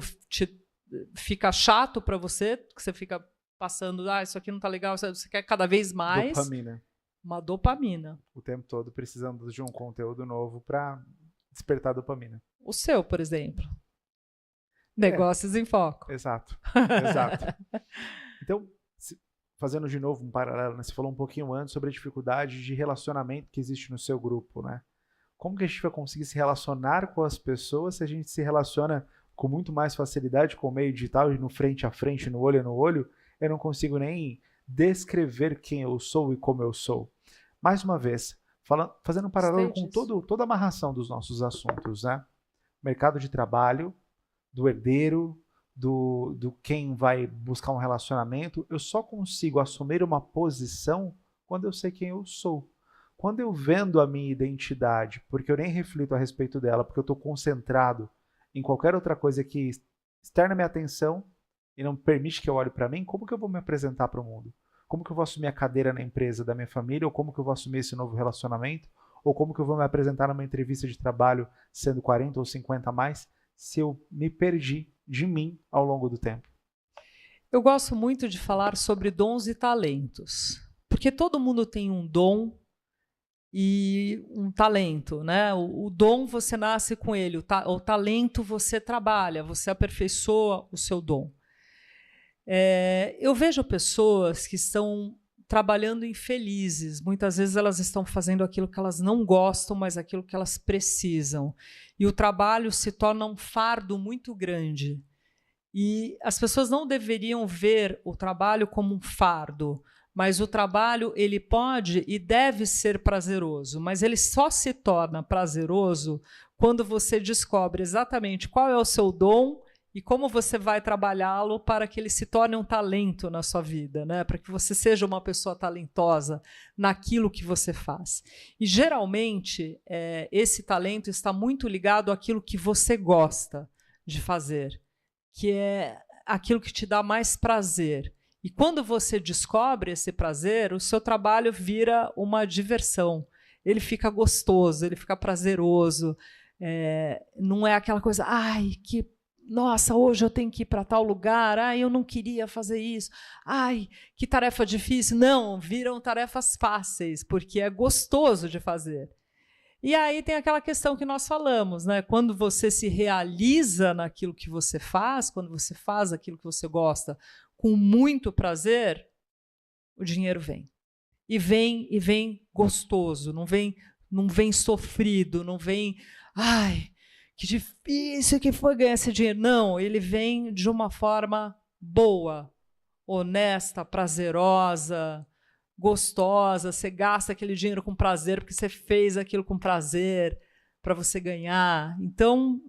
fica chato para você, que você fica passando, isso aqui não está legal, você quer cada vez mais. Dopamina. Uma dopamina. O tempo todo precisando de um conteúdo novo para despertar dopamina. O seu, por exemplo. Negócios em Foco. Exato. Então, fazendo de novo um paralelo, né? Você falou um pouquinho antes sobre a dificuldade de relacionamento que existe no seu grupo, né? Como que a gente vai conseguir se relacionar com as pessoas se a gente se relaciona com muito mais facilidade com o meio digital e no frente a frente, no olho, eu não consigo nem descrever quem eu sou e como eu sou. Mais uma vez, fazendo um paralelo com toda a amarração dos nossos assuntos, né? Mercado de trabalho, do herdeiro, do quem vai buscar um relacionamento, eu só consigo assumir uma posição quando eu sei quem eu sou. Quando eu vendo a minha identidade, porque eu nem reflito a respeito dela, porque eu estou concentrado em qualquer outra coisa que externa minha atenção e não permite que eu olhe para mim, como que eu vou me apresentar para o mundo? Como que eu vou assumir a cadeira na empresa da minha família? Ou como que eu vou assumir esse novo relacionamento? Ou como que eu vou me apresentar numa entrevista de trabalho sendo 40 ou 50 a mais, se eu me perdi de mim ao longo do tempo? Eu gosto muito de falar sobre dons e talentos, porque todo mundo tem um dom e um talento, né? O dom você nasce com ele, o talento você trabalha, você aperfeiçoa o seu dom. Eu vejo pessoas que estão trabalhando infelizes, muitas vezes elas estão fazendo aquilo que elas não gostam, mas aquilo que elas precisam. E o trabalho se torna um fardo muito grande. E as pessoas não deveriam ver o trabalho como um fardo, mas o trabalho ele pode e deve ser prazeroso, mas ele só se torna prazeroso quando você descobre exatamente qual é o seu dom e como você vai trabalhá-lo para que ele se torne um talento na sua vida, né? Para que você seja uma pessoa talentosa naquilo que você faz. E, geralmente, esse talento está muito ligado àquilo que você gosta. de fazer, que é aquilo que te dá mais prazer. E quando você descobre esse prazer, o seu trabalho vira uma diversão. Ele fica gostoso, ele fica prazeroso. Não é aquela coisa, ai, nossa, hoje eu tenho que ir para tal lugar, ai, eu não queria fazer isso, ai, que tarefa difícil. Não, viram tarefas fáceis, porque é gostoso de fazer. E aí tem aquela questão que nós falamos, né? Quando você se realiza naquilo que você faz, quando você faz aquilo que você gosta com muito prazer, o dinheiro vem. E vem gostoso, não vem sofrido, não vem, ai, que difícil que foi ganhar esse dinheiro. Não, ele vem de uma forma boa, honesta, prazerosa, gostosa. Você gasta aquele dinheiro com prazer porque você fez aquilo com prazer para você ganhar. Então,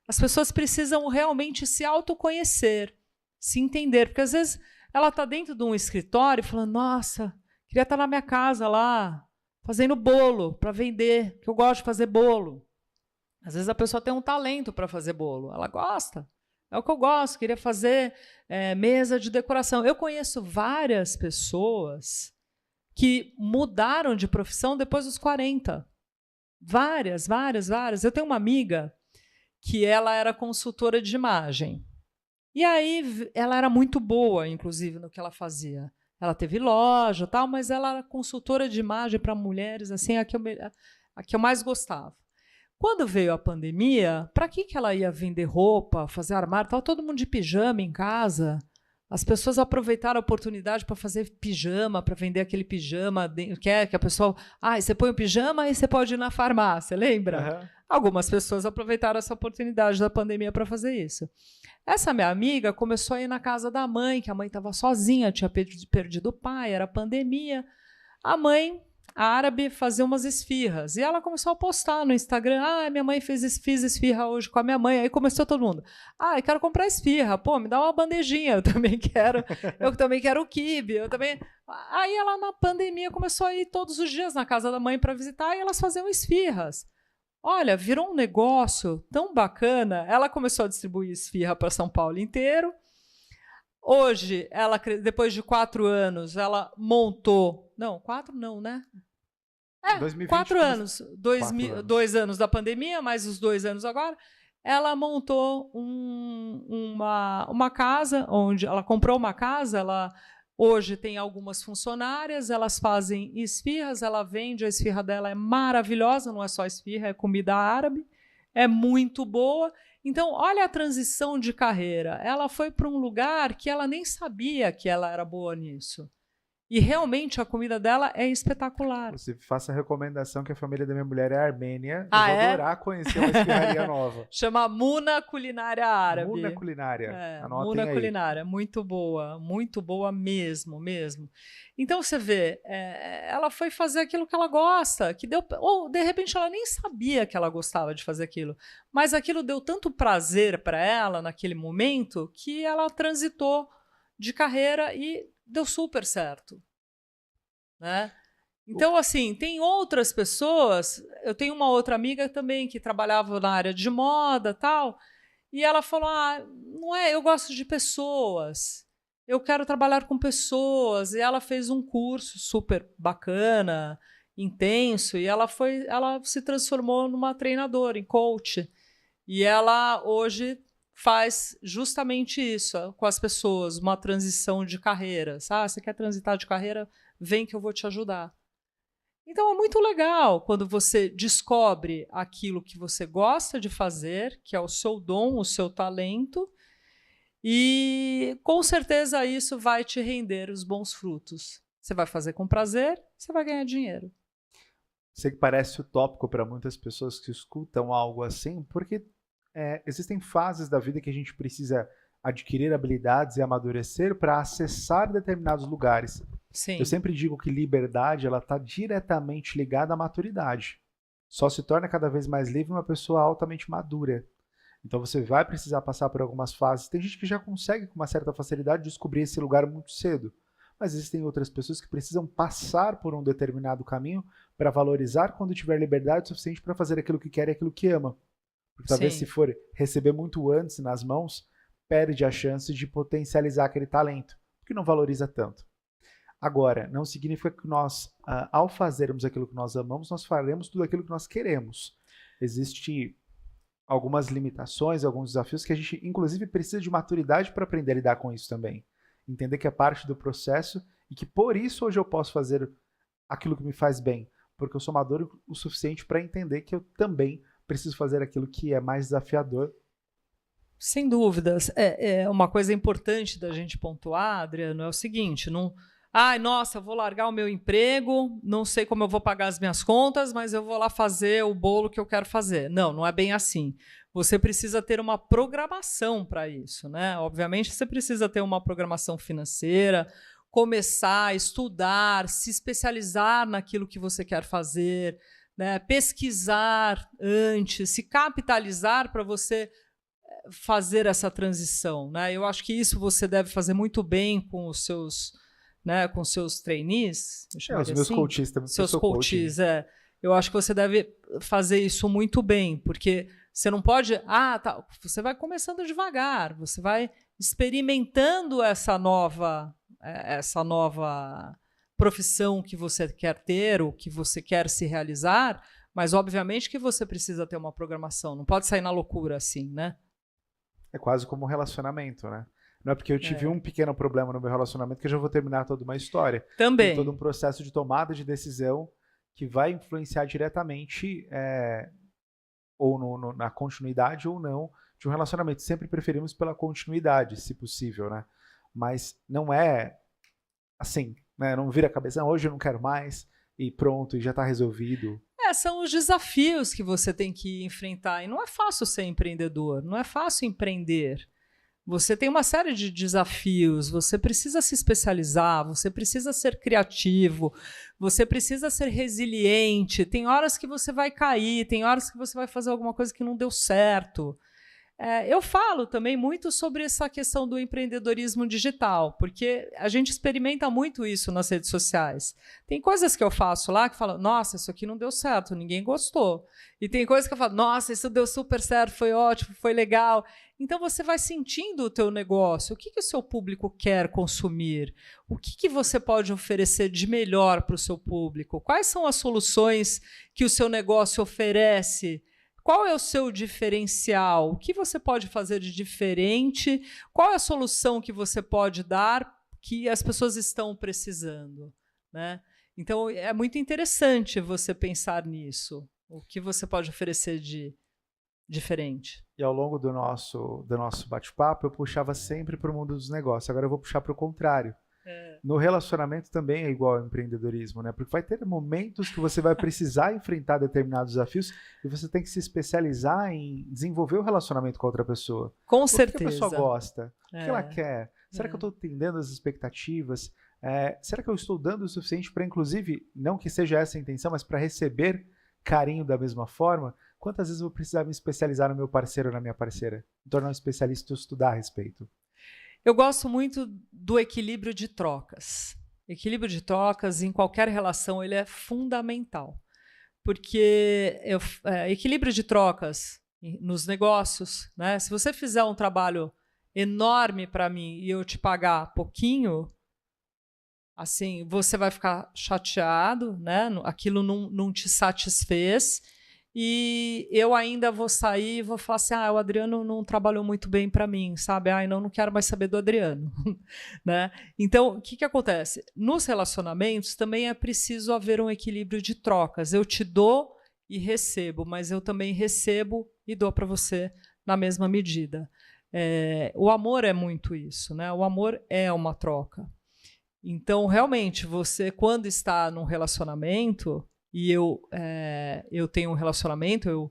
as pessoas precisam realmente se autoconhecer, se entender, porque às vezes ela está dentro de um escritório falando, nossa, queria estar na minha casa lá, fazendo bolo para vender, que eu gosto de fazer bolo. Às vezes a pessoa tem um talento para fazer bolo, ela gosta, é o que eu gosto, queria fazer mesa de decoração. Eu conheço várias pessoas que mudaram de profissão depois dos 40. Várias. Eu tenho uma amiga que ela era consultora de imagem. E aí ela era muito boa, inclusive, no que ela fazia. Ela teve loja, tal, mas ela era consultora de imagem para mulheres, assim, a que eu mais gostava. Quando veio a pandemia, para que ela ia vender roupa, fazer armário? Estava todo mundo de pijama em casa. As pessoas aproveitaram a oportunidade para fazer pijama, para vender aquele pijama que a pessoa... você põe o pijama e você pode ir na farmácia, lembra? Uhum. Algumas pessoas aproveitaram essa oportunidade da pandemia para fazer isso. Essa minha amiga começou a ir na casa da mãe, que a mãe estava sozinha, tinha perdido o pai, era pandemia. A mãe, árabe, fazia umas esfirras. E ela começou a postar no Instagram, minha mãe fiz esfirra hoje com a minha mãe. Aí começou todo mundo, eu quero comprar esfirra, pô, me dá uma bandejinha, eu também quero o quibe, eu também... Aí ela, na pandemia, começou a ir todos os dias na casa da mãe para visitar e elas faziam esfirras. Olha, virou um negócio tão bacana. Ela começou a distribuir esfirra para São Paulo inteiro. Hoje, depois de 4 anos, ela montou... Não, 4 não, né? 2020, 4 anos. 2 anos da pandemia, mais os 2 anos agora. Ela montou uma casa, onde ela comprou uma casa, hoje tem algumas funcionárias, elas fazem esfirras, ela vende, a esfirra dela é maravilhosa, não é só esfirra, é comida árabe, é muito boa. Então, olha a transição de carreira. Ela foi para um lugar que ela nem sabia que ela era boa nisso. E realmente a comida dela é espetacular. Você faça a recomendação que a família da minha mulher é armênia. Eu vou adorar conhecer uma esfirraria nova. Chama Muna Culinária Árabe. Muna Culinária. Muna Culinária. Muito boa mesmo. Então você vê, ela foi fazer aquilo que ela gosta, que deu, ou de repente ela nem sabia que ela gostava de fazer aquilo, mas aquilo deu tanto prazer para ela naquele momento que ela transitou de carreira e deu super certo, né? Então, assim, tem outras pessoas. Eu tenho uma outra amiga também que trabalhava na área de moda, tal, e ela falou: não é, eu gosto de pessoas, eu quero trabalhar com pessoas. E ela fez um curso super bacana, intenso, e ela se transformou numa treinadora, em coach. E ela hoje faz justamente isso com as pessoas, uma transição de carreira. Você quer transitar de carreira? Vem que eu vou te ajudar. Então é muito legal quando você descobre aquilo que você gosta de fazer, que é o seu dom, o seu talento, e com certeza isso vai te render os bons frutos. Você vai fazer com prazer, você vai ganhar dinheiro. Sei que parece utópico para muitas pessoas que escutam algo assim, porque existem fases da vida que a gente precisa adquirir habilidades e amadurecer para acessar determinados lugares. Sim. Eu sempre digo que liberdade está diretamente ligada à maturidade. Só se torna cada vez mais livre uma pessoa altamente madura. Então você vai precisar passar por algumas fases. Tem gente que já consegue com uma certa facilidade descobrir esse lugar muito cedo. Mas existem outras pessoas que precisam passar por um determinado caminho para valorizar quando tiver liberdade suficiente para fazer aquilo que quer e aquilo que ama. Porque talvez Sim. se for receber muito antes nas mãos, perde a chance de potencializar aquele talento, porque não valoriza tanto. Agora, não significa que nós, ao fazermos aquilo que nós amamos, nós faremos tudo aquilo que nós queremos. Existem algumas limitações, alguns desafios que a gente, inclusive, precisa de maturidade para aprender a lidar com isso também. Entender que é parte do processo e que por isso hoje eu posso fazer aquilo que me faz bem, porque eu sou maduro o suficiente para entender que eu também preciso fazer aquilo que é mais desafiador. Sem dúvidas. É uma coisa importante da gente pontuar, Adriano, é o seguinte, não... Ai, nossa, eu vou largar o meu emprego, não sei como eu vou pagar as minhas contas, mas eu vou lá fazer o bolo que eu quero fazer. Não, não é bem assim. Você precisa ter uma programação para isso, né? Obviamente, você precisa ter uma programação financeira, começar a estudar, se especializar naquilo que você quer fazer, né? Pesquisar antes, se capitalizar para você fazer essa transição, né? Eu acho que isso você deve fazer muito bem com os seus... Né, com seus trainees, Os meus coaches também. seus coaches, eu acho que você deve fazer isso muito bem, porque você não pode, tá, você vai começando devagar, você vai experimentando essa nova profissão que você quer ter, ou que você quer se realizar, mas obviamente que você precisa ter uma programação, não pode sair na loucura assim, né? É quase como um relacionamento, né? Não é porque eu tive um pequeno problema no meu relacionamento que eu já vou terminar toda uma história. Também. Tem todo um processo de tomada de decisão que vai influenciar diretamente ou na continuidade ou não de um relacionamento. Sempre preferimos pela continuidade, se possível, né? Mas não é assim, né? Não vira a cabeça, hoje eu não quero mais e pronto, e já está resolvido. São os desafios que você tem que enfrentar. E não é fácil ser empreendedor, não é fácil empreender. Você tem uma série de desafios, você precisa se especializar, você precisa ser criativo, você precisa ser resiliente. Tem horas que você vai cair, tem horas que você vai fazer alguma coisa que não deu certo. Eu falo também muito sobre essa questão do empreendedorismo digital, porque a gente experimenta muito isso nas redes sociais. Tem coisas que eu faço lá que falam, nossa, isso aqui não deu certo, ninguém gostou. E tem coisas que eu falo, nossa, isso deu super certo, foi ótimo, foi legal. Então você vai sentindo o teu negócio, o que o seu público quer consumir, o que você pode oferecer de melhor para o seu público, quais são as soluções que o seu negócio oferece. Qual é o seu diferencial? O que você pode fazer de diferente? Qual é a solução que você pode dar que as pessoas estão precisando, né? Então, é muito interessante você pensar nisso. O que você pode oferecer de diferente? E ao longo do nosso bate-papo, eu puxava sempre para o mundo dos negócios. Agora eu vou puxar para o contrário. No relacionamento também é igual ao empreendedorismo, né? Porque vai ter momentos que você vai precisar enfrentar determinados desafios e você tem que se especializar em desenvolver o relacionamento com a outra pessoa. Com certeza. O que a pessoa gosta? O que ela quer? Será que eu estou atendendo as expectativas? Será que eu estou dando o suficiente para, inclusive, não que seja essa a intenção, mas para receber carinho da mesma forma? Quantas vezes eu vou precisar me especializar no meu parceiro ou na minha parceira? Me tornar um especialista e estudar a respeito. Eu gosto muito do equilíbrio de trocas. Equilíbrio de trocas em qualquer relação ele é fundamental, porque equilíbrio de trocas nos negócios, né? Se você fizer um trabalho enorme para mim e eu te pagar pouquinho, assim, você vai ficar chateado, né? Aquilo não te satisfez. E eu ainda vou sair e vou falar assim, o Adriano não trabalhou muito bem para mim, sabe? Não quero mais saber do Adriano. Né? Então, o que acontece? Nos relacionamentos também é preciso haver um equilíbrio de trocas. Eu te dou e recebo, mas eu também recebo e dou para você na mesma medida. O amor é muito isso, né? O amor é uma troca. Então, realmente, você, quando está num relacionamento... E eu tenho um relacionamento,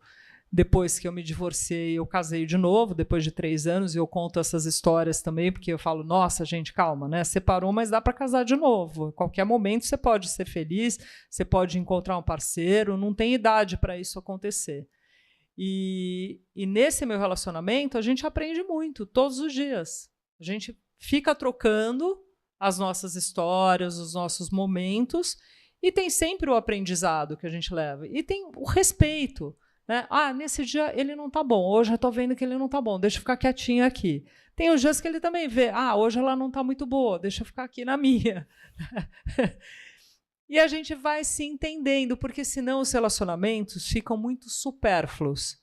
depois que eu me divorciei, eu casei de novo, depois de 3 anos, e eu conto essas histórias também, porque eu falo, nossa, gente, calma, né? Separou, mas dá para casar de novo. A qualquer momento você pode ser feliz, você pode encontrar um parceiro, não tem idade para isso acontecer. E nesse meu relacionamento, a gente aprende muito, todos os dias. A gente fica trocando as nossas histórias, os nossos momentos, e tem sempre o aprendizado que a gente leva. E tem o respeito. Né? Nesse dia ele não está bom, hoje eu estou vendo que ele não está bom, deixa eu ficar quietinha aqui. Tem os dias que ele também vê, hoje ela não está muito boa, deixa eu ficar aqui na minha. E a gente vai se entendendo, porque senão os relacionamentos ficam muito supérfluos.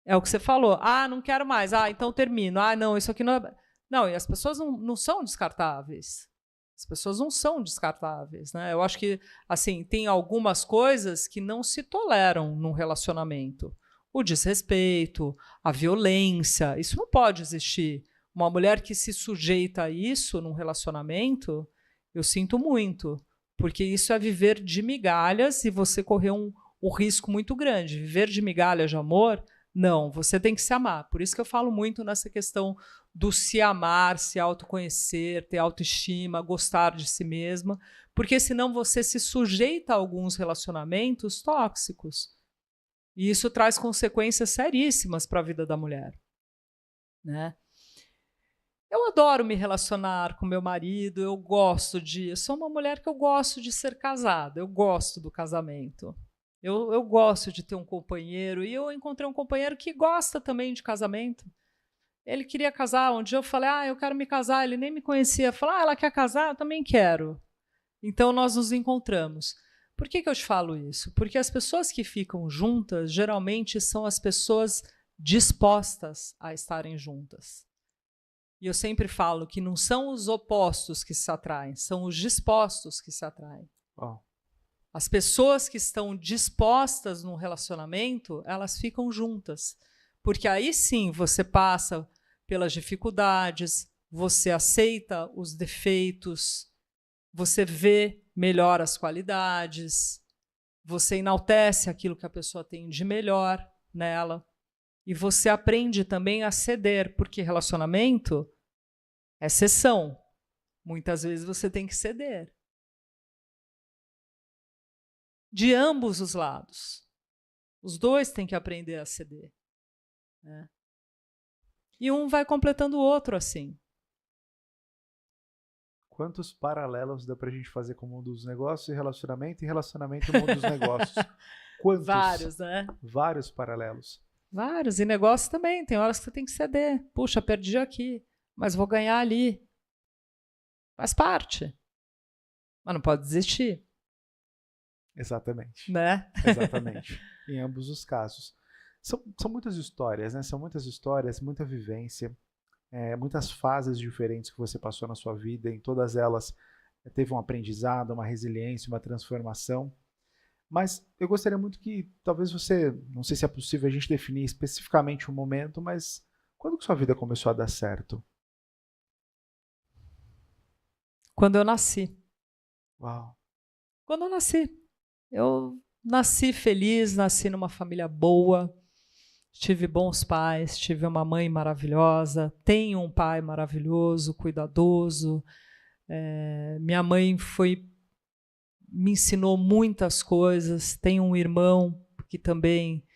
É o que você falou, não quero mais, então termino, não, isso aqui não é... Não, e as pessoas não são descartáveis. As pessoas não são descartáveis, né? Eu acho que assim, tem algumas coisas que não se toleram num relacionamento. O desrespeito, a violência, isso não pode existir. Uma mulher que se sujeita a isso num relacionamento, eu sinto muito, porque isso é viver de migalhas e você correr um risco muito grande. Viver de migalhas de amor, não, você tem que se amar. Por isso que eu falo muito nessa questão do se amar, se autoconhecer, ter autoestima, gostar de si mesma, porque senão você se sujeita a alguns relacionamentos tóxicos. E isso traz consequências seríssimas para a vida da mulher. Né? Eu adoro me relacionar com meu marido, eu sou uma mulher que eu gosto de ser casada, eu gosto do casamento. Eu gosto de ter um companheiro, e eu encontrei um companheiro que gosta também de casamento. Ele queria casar, um dia eu falei, eu quero me casar, ele nem me conhecia. Falou, ela quer casar? Eu também quero. Então nós nos encontramos. Por que eu te falo isso? Porque as pessoas que ficam juntas, geralmente são as pessoas dispostas a estarem juntas. E eu sempre falo que não são os opostos que se atraem, são os dispostos que se atraem. As pessoas que estão dispostas num relacionamento, elas ficam juntas. Porque aí sim você passa pelas dificuldades, você aceita os defeitos, você vê melhor as qualidades, você enaltece aquilo que a pessoa tem de melhor nela. E você aprende também a ceder, porque relacionamento é cessão. Muitas vezes você tem que ceder. De ambos os lados. Os dois têm que aprender a ceder. Né? E um vai completando o outro assim. Quantos paralelos dá pra gente fazer com o mundo dos negócios e relacionamento e o mundo dos negócios? Quantos? Vários, né? Vários paralelos. Vários. E negócio também. Tem horas que você tem que ceder. Puxa, perdi aqui, mas vou ganhar ali. Faz parte. Mas não pode desistir. Exatamente. Né? Exatamente. Em ambos os casos. São muitas histórias, né? São muitas histórias, muita vivência, muitas fases diferentes que você passou na sua vida. Em todas elas teve um aprendizado, uma resiliência, uma transformação. Mas eu gostaria muito que, talvez você, não sei se é possível a gente definir especificamente um momento, mas quando que sua vida começou a dar certo? Quando eu nasci. Uau. Quando eu nasci. Eu nasci feliz, nasci numa família boa, tive bons pais, tive uma mãe maravilhosa, tenho um pai maravilhoso, cuidadoso. Minha mãe me ensinou muitas coisas. Tenho um irmão que também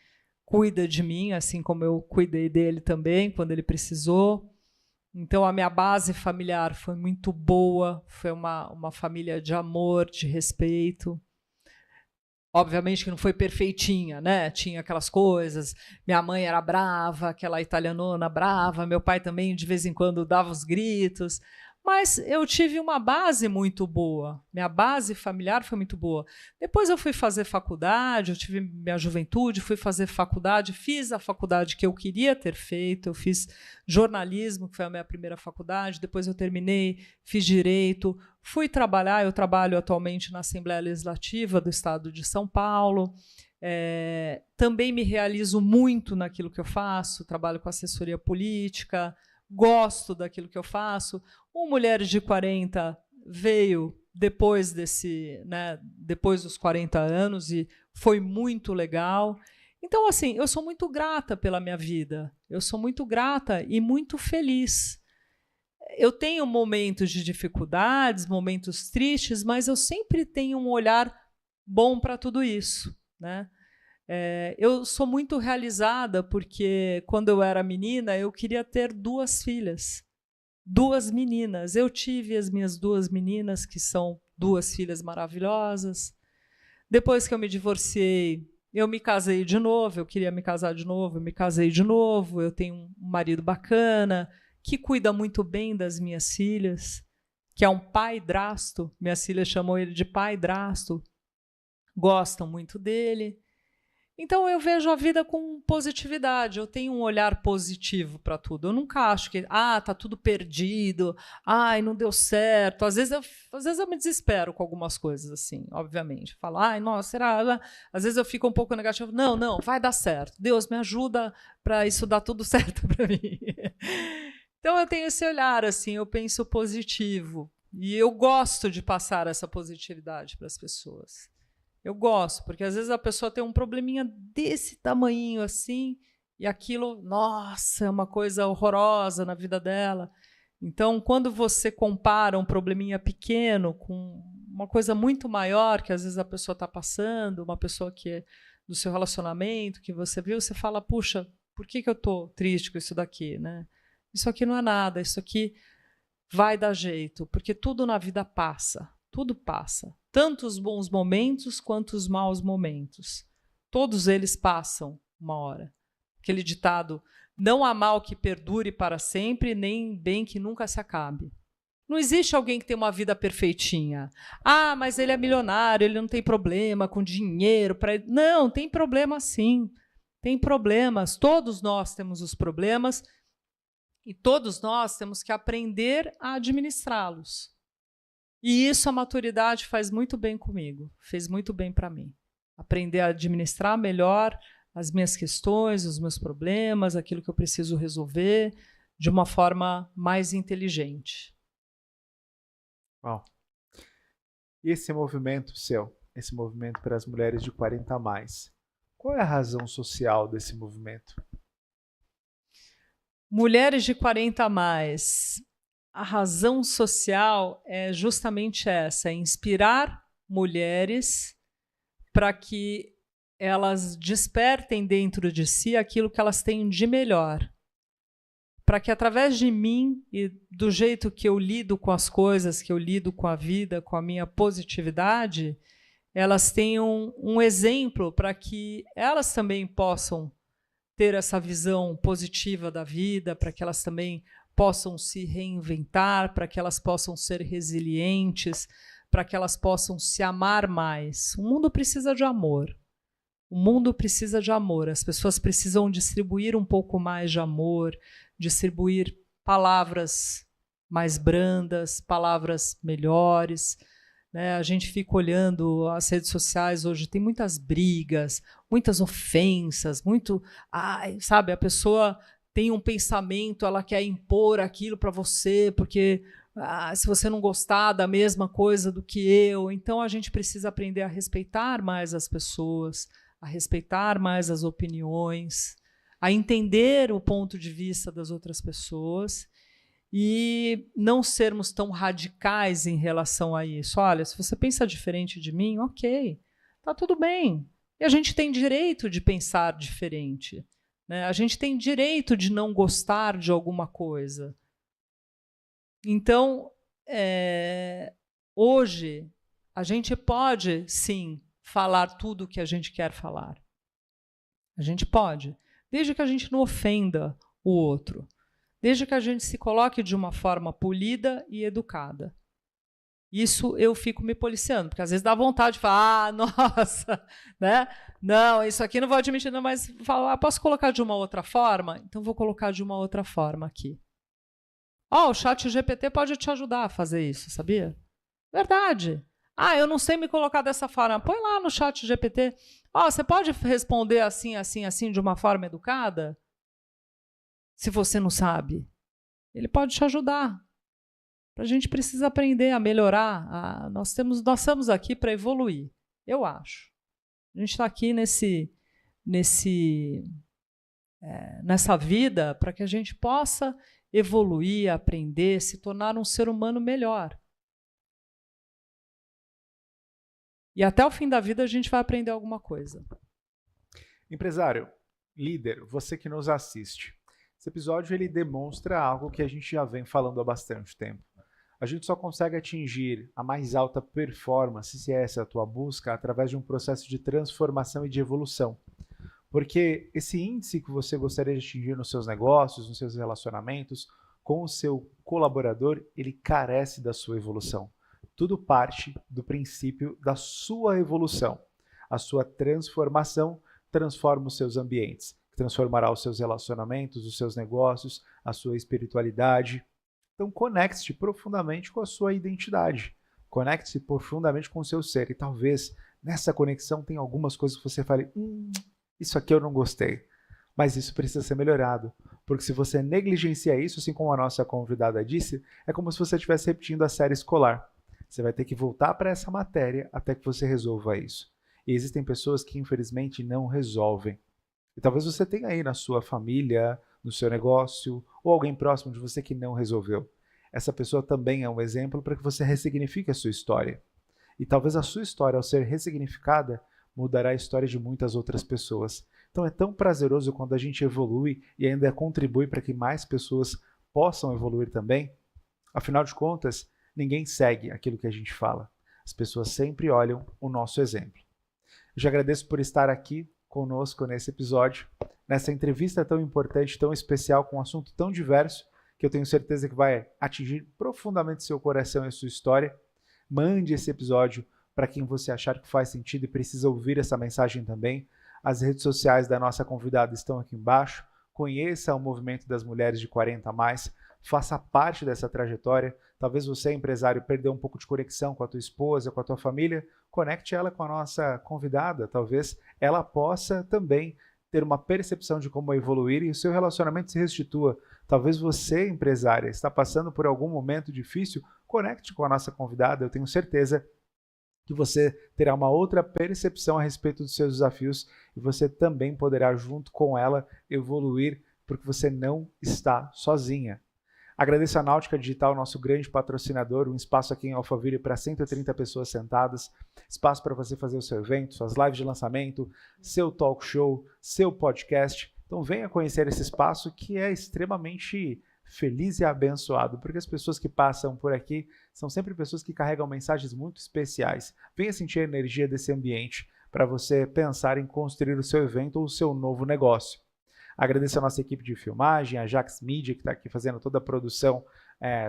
cuida de mim, assim como eu cuidei dele também quando ele precisou. Então a minha base familiar foi muito boa, foi uma família de amor, de respeito. Obviamente que não foi perfeitinha, né? Tinha aquelas coisas. Minha mãe era brava, aquela italianona brava. Meu pai também, de vez em quando, dava os gritos. Mas eu tive uma base muito boa. Minha base familiar foi muito boa. Depois eu fui fazer faculdade, eu tive minha juventude, fui fazer faculdade, fiz a faculdade que eu queria ter feito. Eu fiz jornalismo, que foi a minha primeira faculdade. Depois eu terminei, fiz direito. Fui trabalhar, eu trabalho atualmente na Assembleia Legislativa do Estado de São Paulo. Também me realizo muito naquilo que eu faço, trabalho com assessoria política, gosto daquilo que eu faço. O Mulheres de 40 veio depois depois dos 40 anos e foi muito legal. Então, assim, eu sou muito grata pela minha vida. Eu sou muito grata e muito feliz. Eu tenho momentos de dificuldades, momentos tristes, mas eu sempre tenho um olhar bom para tudo isso, né? Eu sou muito realizada porque, quando eu era menina, eu queria ter 2 filhas, 2 meninas. Eu tive as minhas 2 meninas, que são 2 filhas maravilhosas. Depois que eu me divorciei, eu me casei de novo, eu queria me casar de novo, eu me casei de novo, eu tenho um marido bacana, que cuida muito bem das minhas filhas, que é um pai-drasto, minhas filhas chamam ele de pai-drasto, gostam muito dele. Então eu vejo a vida com positividade, eu tenho um olhar positivo para tudo. Eu nunca acho que tá tudo perdido, ai, não deu certo. Às vezes eu me desespero com algumas coisas assim, obviamente. Falo, ai, nossa, será? Às vezes eu fico um pouco negativo. Não, vai dar certo. Deus me ajuda para isso dar tudo certo para mim. Então eu tenho esse olhar assim, eu penso positivo e eu gosto de passar essa positividade para as pessoas. Eu gosto, porque às vezes a pessoa tem um probleminha desse tamanhinho assim, e aquilo, nossa, é uma coisa horrorosa na vida dela. Então, quando você compara um probleminha pequeno com uma coisa muito maior que às vezes a pessoa está passando, uma pessoa que é do seu relacionamento, que você viu, você fala, puxa, por que eu estou triste com isso daqui, né? Isso aqui não é nada, isso aqui vai dar jeito, porque tudo na vida passa. Tudo passa, tanto os bons momentos quanto os maus momentos. Todos eles passam uma hora. Aquele ditado, não há mal que perdure para sempre, nem bem que nunca se acabe. Não existe alguém que tem uma vida perfeitinha. Ah, mas ele é milionário, ele não tem problema com dinheiro. Não, tem problema sim. Tem problemas. Todos nós temos os problemas e todos nós temos que aprender a administrá-los. E isso a maturidade faz muito bem comigo, fez muito bem para mim. Aprender a administrar melhor as minhas questões, os meus problemas, aquilo que eu preciso resolver de uma forma mais inteligente. Uau. E esse movimento seu, esse movimento para as mulheres de 40 a mais, qual é a razão social desse movimento? Mulheres de 40 a mais. A razão social é justamente essa, é inspirar mulheres para que elas despertem dentro de si aquilo que elas têm de melhor. Para que através de mim e do jeito que eu lido com as coisas, que eu lido com a vida, com a minha positividade, elas tenham um exemplo para que elas também possam ter essa visão positiva da vida, para que elas também possam se reinventar, para que elas possam ser resilientes, para que elas possam se amar mais. O mundo precisa de amor. O mundo precisa de amor. As pessoas precisam distribuir um pouco mais de amor, distribuir palavras mais brandas, palavras melhores. A gente fica olhando as redes sociais hoje, tem muitas brigas, muitas ofensas, sabe, a pessoa tem um pensamento, ela quer impor aquilo para você, porque se você não gostar da mesma coisa do que eu, então a gente precisa aprender a respeitar mais as pessoas, a respeitar mais as opiniões, a entender o ponto de vista das outras pessoas e não sermos tão radicais em relação a isso. Olha, se você pensa diferente de mim, ok, tá tudo bem. E a gente tem direito de pensar diferente. A gente tem direito de não gostar de alguma coisa. Então, hoje, a gente pode, sim, falar tudo o que a gente quer falar. A gente pode, desde que a gente não ofenda o outro, desde que a gente se coloque de uma forma polida e educada. Isso eu fico me policiando, porque às vezes dá vontade de falar, nossa, né? Não, isso aqui não vou admitir, não, mas falar, posso colocar de uma outra forma? Então vou colocar de uma outra forma aqui. O ChatGPT pode te ajudar a fazer isso, sabia? Verdade. Eu não sei me colocar dessa forma. Põe lá no ChatGPT. Você pode responder assim, assim, assim, de uma forma educada? Se você não sabe, ele pode te ajudar. A gente precisa aprender a melhorar. Nós estamos aqui para evoluir, eu acho. A gente está aqui nessa vida para que a gente possa evoluir, aprender, se tornar um ser humano melhor. E até o fim da vida a gente vai aprender alguma coisa. Empresário, líder, você que nos assiste, esse episódio ele demonstra algo que a gente já vem falando há bastante tempo. A gente só consegue atingir a mais alta performance, se essa é a tua busca, através de um processo de transformação e de evolução. Porque esse índice que você gostaria de atingir nos seus negócios, nos seus relacionamentos, com o seu colaborador, ele carece da sua evolução. Tudo parte do princípio da sua evolução. A sua transformação transforma os seus ambientes, transformará os seus relacionamentos, os seus negócios, a sua espiritualidade. Então conecte-se profundamente com a sua identidade. Conecte-se profundamente com o seu ser. E talvez nessa conexão tenha algumas coisas que você fale, isso aqui eu não gostei. Mas isso precisa ser melhorado. Porque se você negligencia isso, assim como a nossa convidada disse, é como se você estivesse repetindo a série escolar. Você vai ter que voltar para essa matéria até que você resolva isso. E existem pessoas que, infelizmente, não resolvem. E talvez você tenha aí na sua família, no seu negócio, ou alguém próximo de você que não resolveu. Essa pessoa também é um exemplo para que você ressignifique a sua história. E talvez a sua história, ao ser ressignificada, mudará a história de muitas outras pessoas. Então é tão prazeroso quando a gente evolui e ainda contribui para que mais pessoas possam evoluir também. Afinal de contas, ninguém segue aquilo que a gente fala. As pessoas sempre olham o nosso exemplo. Eu te agradeço por estar aqui conosco nesse episódio, nessa entrevista tão importante, tão especial, com um assunto tão diverso, que eu tenho certeza que vai atingir profundamente seu coração e sua história. Mande esse episódio para quem você achar que faz sentido e precisa ouvir essa mensagem também. As redes sociais da nossa convidada estão aqui embaixo. Conheça o movimento das mulheres de 40 a mais. Faça parte dessa trajetória. Talvez você, empresário, perdeu um pouco de conexão com a tua esposa, com a tua família. Conecte ela com a nossa convidada. Talvez ela possa também ter uma percepção de como evoluir e o seu relacionamento se restitua. Talvez você, empresária, está passando por algum momento difícil. Conecte com a nossa convidada. Eu tenho certeza que você terá uma outra percepção a respeito dos seus desafios e você também poderá, junto com ela, evoluir, porque você não está sozinha. Agradeço a Náutica Digital, nosso grande patrocinador, um espaço aqui em Alphaville para 130 pessoas sentadas, espaço para você fazer o seu evento, suas lives de lançamento, seu talk show, seu podcast. Então venha conhecer esse espaço que é extremamente feliz e abençoado, porque as pessoas que passam por aqui são sempre pessoas que carregam mensagens muito especiais. Venha sentir a energia desse ambiente para você pensar em construir o seu evento ou o seu novo negócio. Agradeço a nossa equipe de filmagem, a Jax Media, que está aqui fazendo toda a produção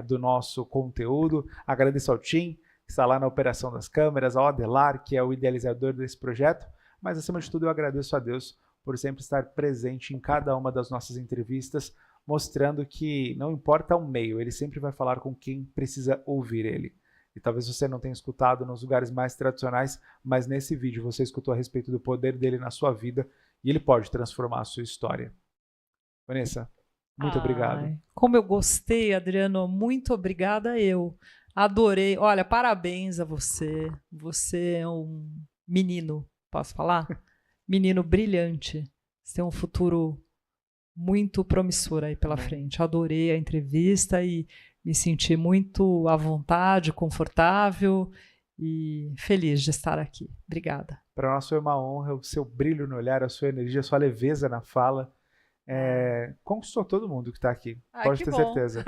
do nosso conteúdo. Agradeço ao Tim, que está lá na operação das câmeras, ao Adelar, que é o idealizador desse projeto. Mas, acima de tudo, eu agradeço a Deus por sempre estar presente em cada uma das nossas entrevistas, mostrando que não importa o meio, ele sempre vai falar com quem precisa ouvir ele. E talvez você não tenha escutado nos lugares mais tradicionais, mas nesse vídeo você escutou a respeito do poder dele na sua vida e ele pode transformar a sua história. Vanessa, muito obrigado. Como eu gostei, Adriano, muito obrigada eu. Adorei. Olha, parabéns a você. Você é um menino, posso falar? Menino brilhante. Você tem um futuro muito promissor aí pela frente. Adorei a entrevista e me senti muito à vontade, confortável e feliz de estar aqui. Obrigada. Para nós foi uma honra, o seu brilho no olhar, a sua energia, a sua leveza na fala. Conquistou todo mundo que está aqui. Pode ter certeza.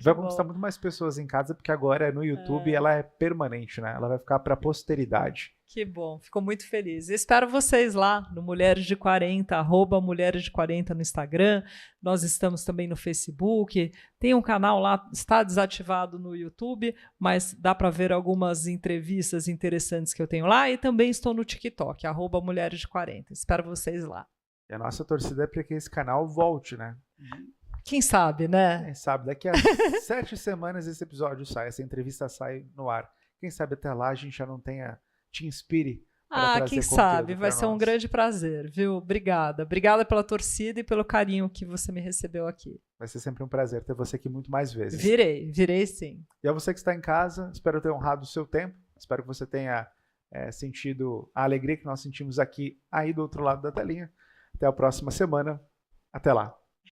Vai conquistar muito mais pessoas em casa, porque agora no YouTube ela é permanente, né? Ela vai ficar para a posteridade. Que bom, fico muito feliz. Espero vocês lá no Mulheres de 40, @Mulheres de 40 no Instagram. Nós estamos também no Facebook. Tem um canal lá, está desativado no YouTube, mas dá para ver algumas entrevistas interessantes que eu tenho lá. E também estou no TikTok, @Mulheres de 40. Espero vocês lá. E a nossa torcida é para que esse canal volte, né? Quem sabe, né? Quem sabe, daqui a 7 semanas esse episódio sai, essa entrevista sai no ar. Quem sabe até lá a gente já não tenha Te Inspire. Quem sabe, vai ser um grande prazer, viu? Obrigada. Obrigada pela torcida e pelo carinho que você me recebeu aqui. Vai ser sempre um prazer ter você aqui muito mais vezes. Virei sim. E a você que está em casa, espero ter honrado o seu tempo, espero que você tenha sentido a alegria que nós sentimos aqui, aí do outro lado da telinha. Até a próxima semana. Até lá.